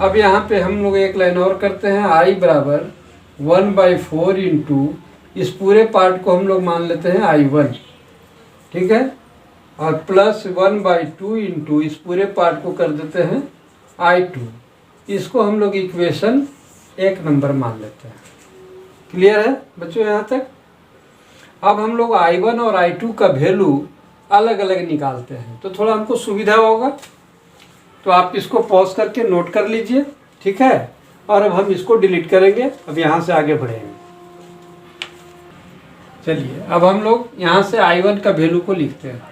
अब यहाँ पे हम लोग एक लाइन और करते हैं, i बराबर 1/4 इंटू इस पूरे पार्ट को हम लोग मान लेते हैं i1, ठीक है, और प्लस 1/2 इंटू इस पूरे पार्ट को कर देते हैं i2। इसको हम लोग इक्वेशन 1 नंबर मान लेते हैं। क्लियर है बच्चों यहाँ तक। अब हम लोग i1 और i2 का वैल्यू अलग अलग निकालते हैं तो थोड़ा हमको सुविधा होगा, तो आप इसको पॉज करके नोट कर लीजिए, ठीक है। और अब हम इसको डिलीट करेंगे, अब यहाँ से आगे बढ़ेंगे। चलिए अब हम लोग यहाँ से i1 का वैल्यू को लिखते हैं।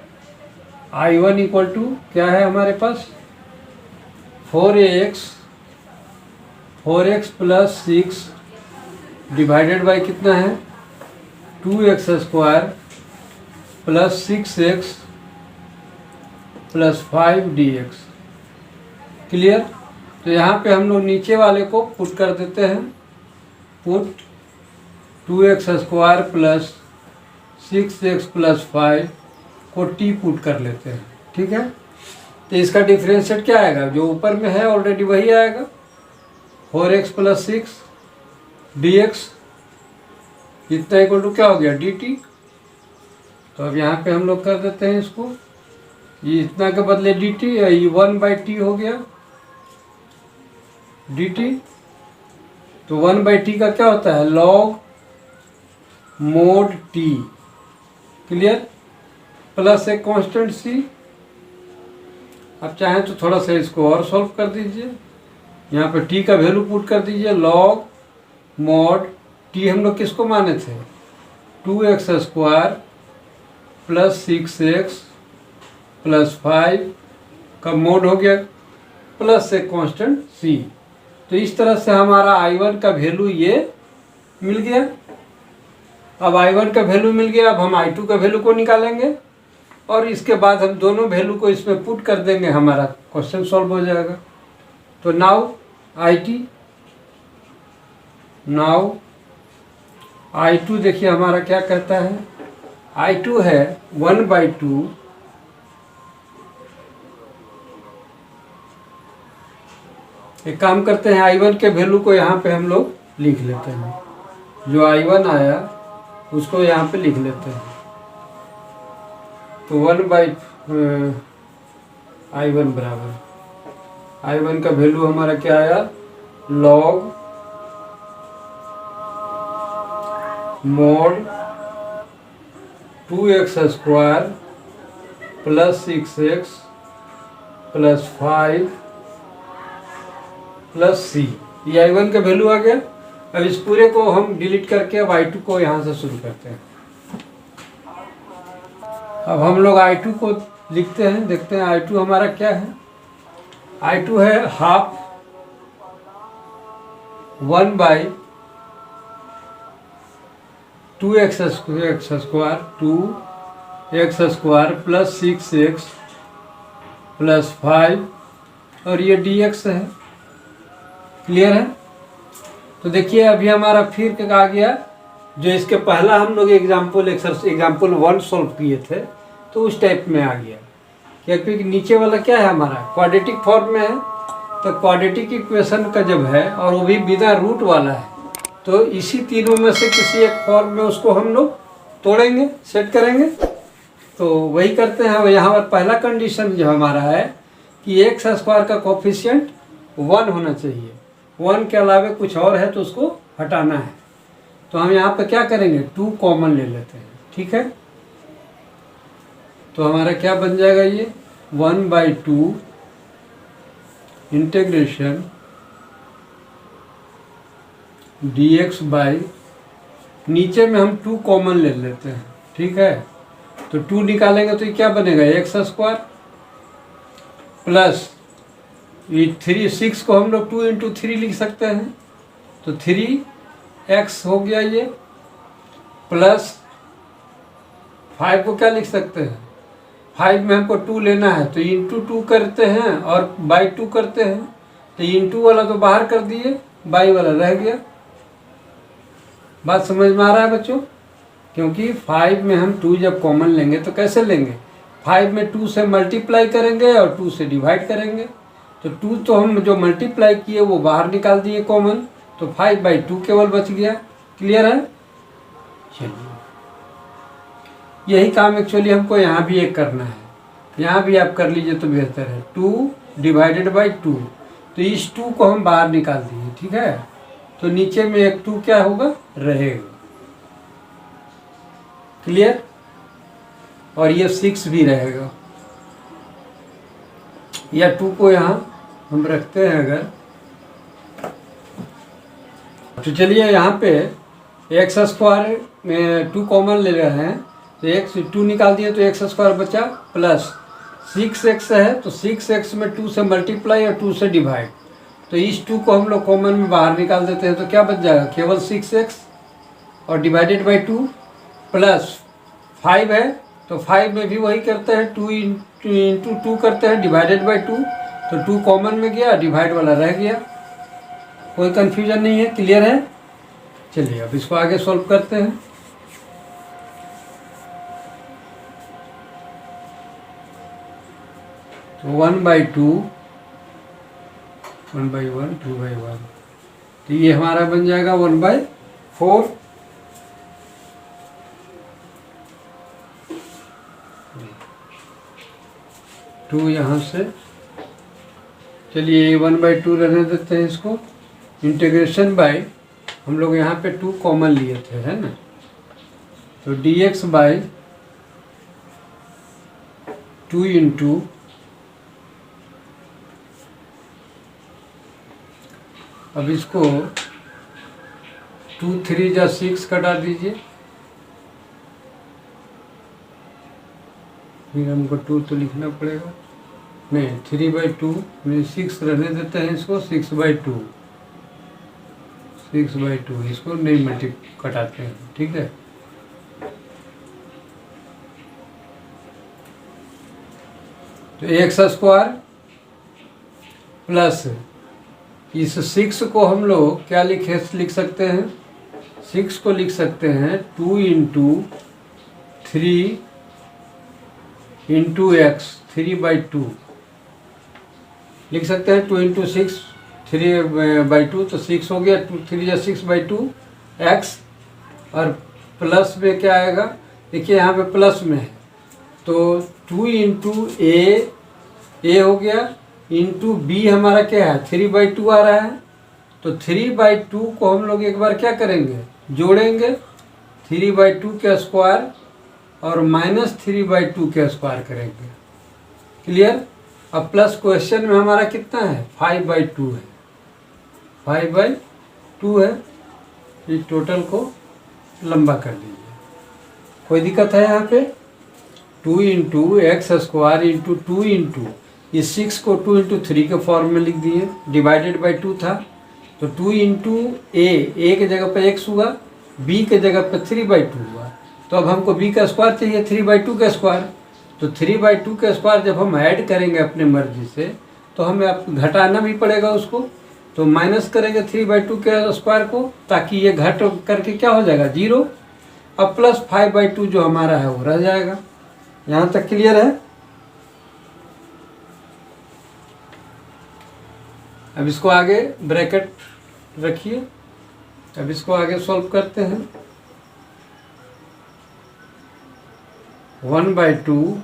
i1 इक्वल टू क्या है हमारे पास, 4x + 6 डिवाइडेड बाई कितना है, 2x² + 6x + 5 dx। क्लियर। तो यहाँ पे हम लोग नीचे वाले को पुट कर देते हैं, पुट 2x² + 6x + 5 को t पुट कर लेते हैं, ठीक है। तो इसका डिफरेंशिएट क्या आएगा, जो ऊपर में है ऑलरेडी वही आएगा, 4x + 6 dx इतना इक्वल टू क्या हो गया, dt। तो अब यहाँ पे हम लोग कर देते हैं इसको, ये इतना के बदले dt, ये 1/t हो गया dt। तो 1/t का क्या होता है, log mod t। Clear. Plus एक कांस्टेंट c। अब चाहें तो थोड़ा सा इसको और सॉल्व कर दीजिए, यहाँ पे t का वैल्यू पुट कर दीजिए, log mod t हम लोग किसको माने थे, 2x² + 6x + 5 का मोड हो गया, प्लस एक कांस्टेंट c। तो इस तरह से हमारा i1 का वैल्यू ये मिल गया। अब i1 का वैल्यू मिल गया, अब हम i2 का वैल्यू को निकालेंगे और इसके बाद हम दोनों वैल्यू को इसमें पुट कर देंगे, हमारा क्वेश्चन सॉल्व हो जाएगा। तो नाउ i2 देखिए हमारा क्या कहता है, i2 है 1/2 एक काम करते हैं, i1 के वैल्यू को यहाँ पे हम लोग लिख लेते हैं, जो i1 आया उसको यहाँ पे लिख लेते हैं। तो i1 बराबर, i1 का वैल्यू हमारा क्या आया, log mod 2x² + 6x plus 5 plus C, ये I1 का वैल्यू आ गया। अब इस पूरे को हम डिलीट करके अब I2 को यहाँ से शुरू करते हैं। अब हम लोग I2 को लिखते हैं, देखते हैं I2 हमारा क्या है। I2 है half 1/2 2x square plus 6x plus 5 और ये dx है। क्लियर है? तो देखिए अभी हमारा फिर क्या आ गया, जो इसके पहला हम लोग एग्जाम्पल 1 सॉल्व किए थे तो उस टाइप में आ गया। क्योंकि नीचे वाला क्या है हमारा क्वाड्रेटिक फॉर्म में है, तो क्वाड्रेटिक इक्वेशन का जब है और वो भी बिना रूट वाला है, तो इसी तीनों में से किसी एक फॉर्म में उसको हम लोग तोड़ेंगे, सेट करेंगे। तो वही करते हैं। यहाँ पर पहला कंडीशन जो हमारा है कि एक्स स्क्वायर का कोफिशिएंट 1 होना चाहिए, 1 के अलावा कुछ और है तो उसको हटाना है। तो हम यहाँ पे क्या करेंगे, 2 कॉमन ले लेते हैं। ठीक है, तो हमारा क्या बन जाएगा, ये 1/2 इंटीग्रेशन dx बाई, नीचे में हम 2 कॉमन ले लेते हैं। ठीक है, तो 2 निकालेंगे तो ये क्या बनेगा, एक्स स्क्वायर प्लस ये 6 को हम लोग 2 × 3 लिख सकते हैं, तो 3x हो गया ये, प्लस 5 को क्या लिख सकते हैं, 5 में हमको 2 लेना है तो × 2 करते हैं और बाई 2 करते हैं, तो × वाला तो बाहर कर दिए, बाई वाला रह गया। बात समझ में आ रहा है बच्चों? क्योंकि 5 में हम 2 जब कॉमन लेंगे तो कैसे लेंगे, 5 में 2 से मल्टीप्लाई करेंगे और 2 से डिवाइड करेंगे। तो 2 तो हम जो मल्टीप्लाई किए वो बाहर निकाल दिए कॉमन, तो 5/2 केवल बच गया। क्लियर है? चलिए, यही काम एक्चुअली हमको यहाँ भी एक करना है, यहाँ भी आप कर लीजिए तो बेहतर है। 2 / 2, तो इस 2 को हम बाहर निकाल दिए। ठीक है, तो नीचे में एक 2 क्या होगा, रहेगा। क्लियर? और ये 6 भी रहेगा, या 2 को यहाँ हम रखते हैं अगर, तो चलिए यहाँ पे एक्स स्क्वायर में 2 कॉमन ले रहे हैं, तो एक्स 2 निकाल दिए तो एक्स स्क्वायर बचा, प्लस 6x है तो 6x में 2 से मल्टीप्लाई और 2 से डिवाइड, तो इस 2 को हम लोग कॉमन में बाहर निकाल देते हैं, तो क्या बच जाएगा, केवल 6x और डिवाइडेड बाई 2, प्लस 5 है तो 5 में भी वही करते हैं, 2 × 2 करते हैं, डिवाइडेड बाई 2, तो 2 कॉमन में गया, डिवाइड वाला रह गया। कोई कन्फ्यूजन नहीं है? क्लियर है? चलिए अब इसको आगे सॉल्व करते हैं। तो 1/2 1/1 2/1, तो ये हमारा बन जाएगा 1/4। टू यहाँ से, चलिए 1/2 रहने देते हैं इसको। इंटीग्रेशन बाय, हम लोग यहाँ पे 2 कॉमन लिए थे, है ना, तो dx बाई 2 × अब इसको 2 3 जा 6 कटा दीजिए, फिर हमको 2 तो लिखना पड़ेगा, नहीं 3/2 में 6 रहने देते हैं इसको, 6/2 इसको नहीं मल्टी कटाते हैं। ठीक है, तो एक्स स्क्वायर प्लस इस 6 को हम लोग क्या लिख सकते हैं, 6 को लिख सकते हैं 2 × 3 × x 3/2 लिख सकते हैं, 2 × 6 3/2, तो 6 हो गया, 2 3 या 6/2 x, और प्लस में क्या आएगा, देखिए यहाँ पे प्लस में है, तो 2 × a हो गया, इंटू b हमारा क्या है 3/2 आ रहा है, तो 3/2 को हम लोग एक बार क्या करेंगे, जोड़ेंगे, 3/2 के स्क्वायर और -3/2 के स्क्वायर करेंगे। क्लियर? अब प्लस क्वेश्चन में हमारा कितना है 5/2 है, 5/2 है। इस टोटल को लंबा कर लीजिए, कोई दिक्कत है यहाँ पे। 2 into x square into 2 into इस 6 को 2 इंटू 3 के फॉर्म में लिख दिए, डिवाइडेड बाई 2 था तो 2 इंटू ए के जगह पे x हुआ, b के जगह पे 3/2 हुआ। तो अब हमको b का स्क्वायर चाहिए 3/2 का स्क्वायर, तो 3/2 का स्क्वायर जब हम ऐड करेंगे अपने मर्जी से तो हमें अब घटाना भी पड़ेगा उसको, तो माइनस करेंगे 3/2 के स्क्वायर को, ताकि ये घट करके क्या हो जाएगा 0। अब प्लस 5/2 जो हमारा है वो रह जाएगा। यहाँ तक क्लियर है। अब इसको आगे ब्रैकेट रखिए, अब इसको आगे सॉल्व करते हैं। 1/2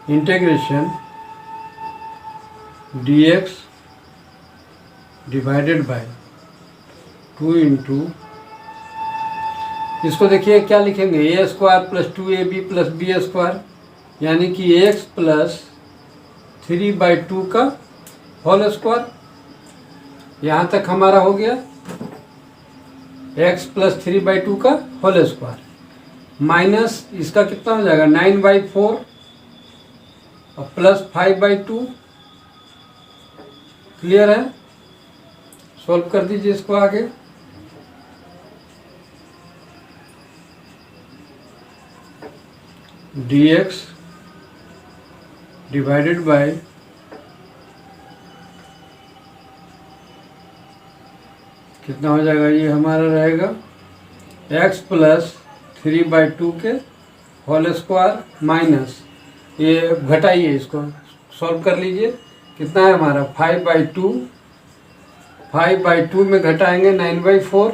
integration dx divided by 2 into, इसको देखिए क्या लिखेंगे a square plus 2ab plus b square, यानी कि x प्लस 3/2 का होल स्क्वायर। यहाँ तक हमारा हो गया x प्लस 3/2 का होल स्क्वायर, माइनस इसका कितना हो जाएगा 9/4 और प्लस 5/2। क्लियर है। सॉल्व कर दीजिए इसको आगे। dx डिवाइडेड बाय कितना हो जाएगा, ये हमारा रहेगा x प्लस 3/2 के होल स्क्वायर माइनस, ये घटाइए इसको सॉल्व कर लीजिए। कितना है हमारा 5/2 में घटाएंगे 9/4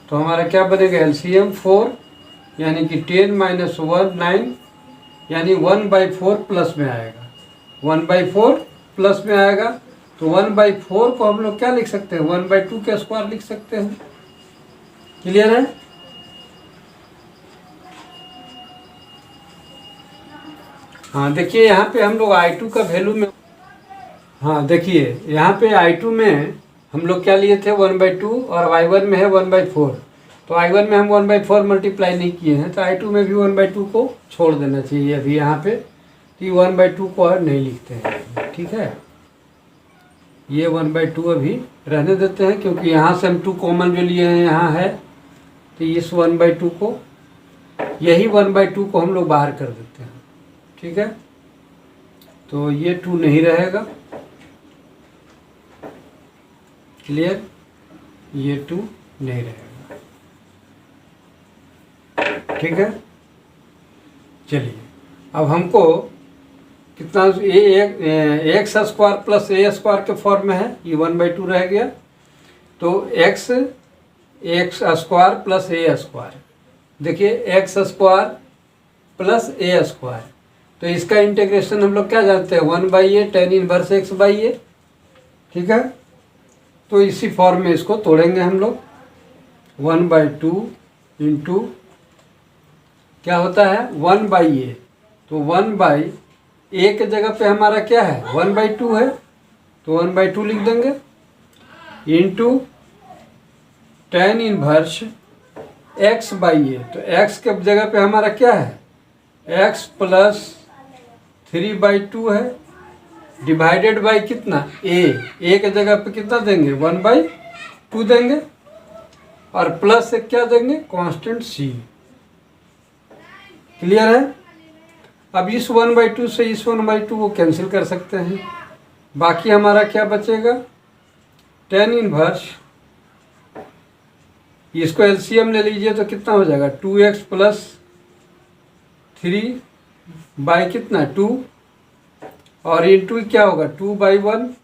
तो हमारा क्या बनेगा एलसीएम 4, यानी कि 10 माइनस 1 9, यानी 1/4 प्लस में आएगा, 1/4 प्लस में आएगा। तो 1/4 को हम लोग क्या लिख सकते हैं 1/2 के स्क्वायर लिख सकते हैं। क्लियर है। हाँ देखिए यहाँ पे हम लोग I2 का वैल्यू में, हाँ देखिए यहाँ पे I2 में हम लोग क्या लिए थे 1/2 और I1 में है 1/4, तो I1 में हम 1/4 मल्टीप्लाई नहीं किए हैं, तो I2 में भी 1/2 को छोड़ देना चाहिए अभी यहाँ पे, कि 1/2 को और नहीं लिखते हैं। ठीक है, ये 1/2 अभी रहने देते हैं, क्योंकि यहाँ से हम 2 कॉमन जो लिए हैं यहाँ है, तो इस 1/2 को, यही 1/2 को हम लोग बाहर कर देते हैं। ठीक है, तो ये 2 नहीं रहेगा। क्लियर, ये 2 नहीं रहेगा। ठीक है, चलिए अब हमको कितना x square plus a square के फॉर्म में है, ये 1/2 रह गया, तो x square plus a square, देखिए x square plus a square, तो इसका इंटीग्रेशन हम लोग क्या जानते हैं 1/a tan इनवर्स x/a। ठीक है, तो इसी फॉर्म में इसको तोड़ेंगे हम लोग। 1/2 इंटू क्या होता है 1/a, तो 1/a के जगह पे हमारा क्या है 1/2 है, तो 1/2 लिख देंगे, इंटू tan इनवर्स x/a, तो x के जगह पे हमारा क्या है x प्लस 3/2 है, डिवाइडेड बाई कितना a के जगह पे कितना देंगे 1/2 देंगे, और प्लस से क्या देंगे कांस्टेंट c। क्लियर है। अब इस 1/2 से इस 1/2 को कैंसिल कर सकते हैं, बाकी हमारा क्या बचेगा tan इनवर्स, इसको एलसीएम ले लीजिए तो कितना हो जाएगा 2x प्लस 3 बाई कितना 2, और इंटू क्या होगा 2/1,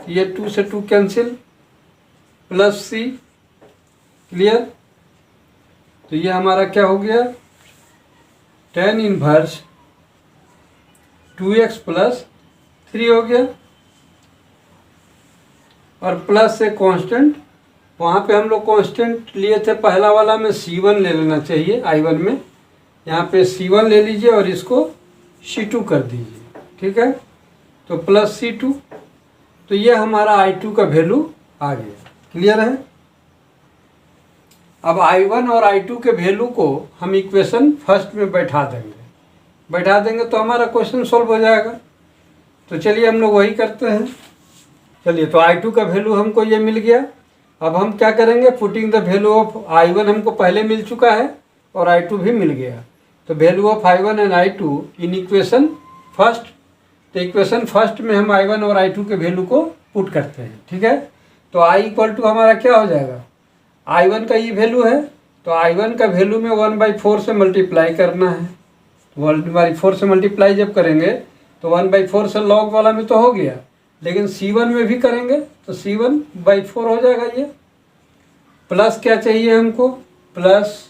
ये 2 से 2 कैंसिल, प्लस c। क्लियर, तो ये हमारा क्या हो गया tan इनवर्स 2x प्लस 3 हो गया, और प्लस से कांस्टेंट, वहाँ पे हम लोग कांस्टेंट लिए थे पहला वाला में c1 ले लेना चाहिए I1 में, यहाँ पे C1 ले लीजिए और इसको C2 कर दीजिए, ठीक है। तो प्लस C2, तो ये हमारा I2 का वैल्यू आ गया। क्लियर है। अब I1 और I2 के वैल्यू को हम इक्वेशन फर्स्ट में बैठा देंगे तो हमारा क्वेश्चन सॉल्व हो जाएगा। तो चलिए हम लोग वही करते हैं। चलिए, तो I2 का वैल्यू हमको ये मिल गया। अब हम क्या करेंगे, putting the value of I1 हमको पहले मिल चुका है और I2 भी मिल गया। तो value of I1 and I2 in equation first. तो इक्वेशन फर्स्ट में हम I1 और I2 के वैल्यू को पुट करते हैं, ठीक है। तो I इक्वल टू हमारा क्या हो जाएगा, I1 का ये वैल्यू है, तो I1 का वैल्यू में 1/4 से मल्टीप्लाई करना है। 1/4 से मल्टीप्लाई जब करेंगे तो 1/4 से लॉग वाला में तो हो गया, लेकिन C1 में भी करेंगे तो C1/4 हो जाएगा ये। प्लस क्या चाहिए हमको, प्लस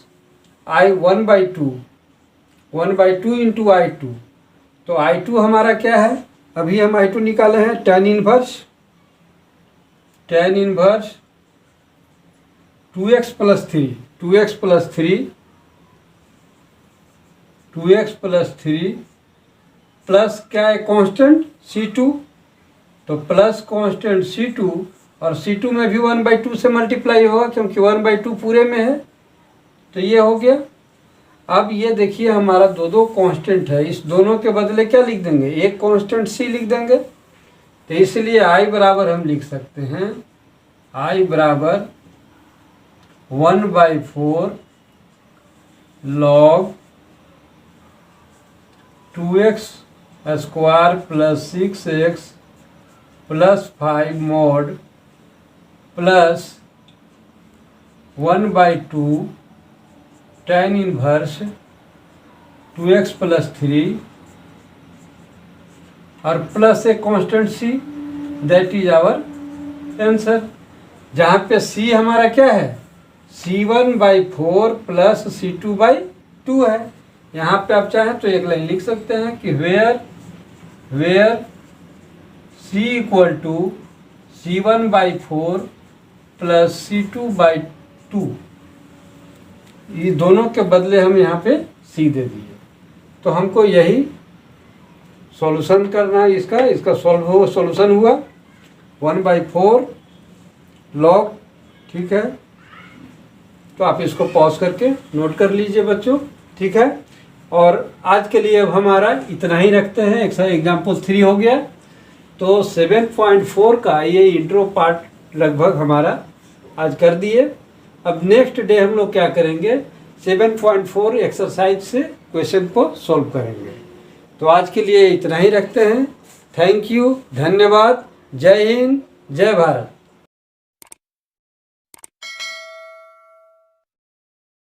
I1/2 इंटू I2। तो I2 हमारा क्या है, अभी हम I2 निकाले हैं, tan inverse 2x plus 3 plus क्या है कांस्टेंट C2, तो प्लस कांस्टेंट C2 और C2 में भी 1/2 से मल्टीप्लाई होगा क्योंकि 1/2 पूरे में है। तो ये हो गया। अब ये देखिए हमारा दो कांस्टेंट है, इस दोनों के बदले क्या लिख देंगे, एक कांस्टेंट C लिख देंगे। तो इसलिए I बराबर हम लिख सकते हैं, I बराबर 1/4 log 2x square plus 6x plus 5 mod plus 1/2 tan inverse 2x plus 3 और प्लस एक constant C, that is our answer. जहाँ पे C हमारा क्या है, C1/4 प्लस C2/2 है। यहाँ पे आप चाहें तो एक लाइन लिख सकते हैं कि where C equal to C1/4 plus C2/2, ये दोनों के बदले हम यहाँ पे C दे दिए। तो हमको यही सॉल्यूशन करना है इसका सॉल्यूशन हुआ 1/4 लॉग, ठीक है। तो आप इसको पॉज करके नोट कर लीजिए बच्चों, ठीक है। और आज के लिए अब हमारा इतना ही रखते हैं। एग्जाम्पल 3 हो गया। तो 7.4 का ये इंट्रो पार्ट लगभग हमारा आज कर दिए। अब नेक्स्ट डे हम लोग क्या करेंगे, 7.4 एक्सरसाइज से क्वेश्चन को सॉल्व करेंगे। तो आज के लिए इतना ही रखते हैं। थैंक यू, धन्यवाद, जय हिंद, जय भारत।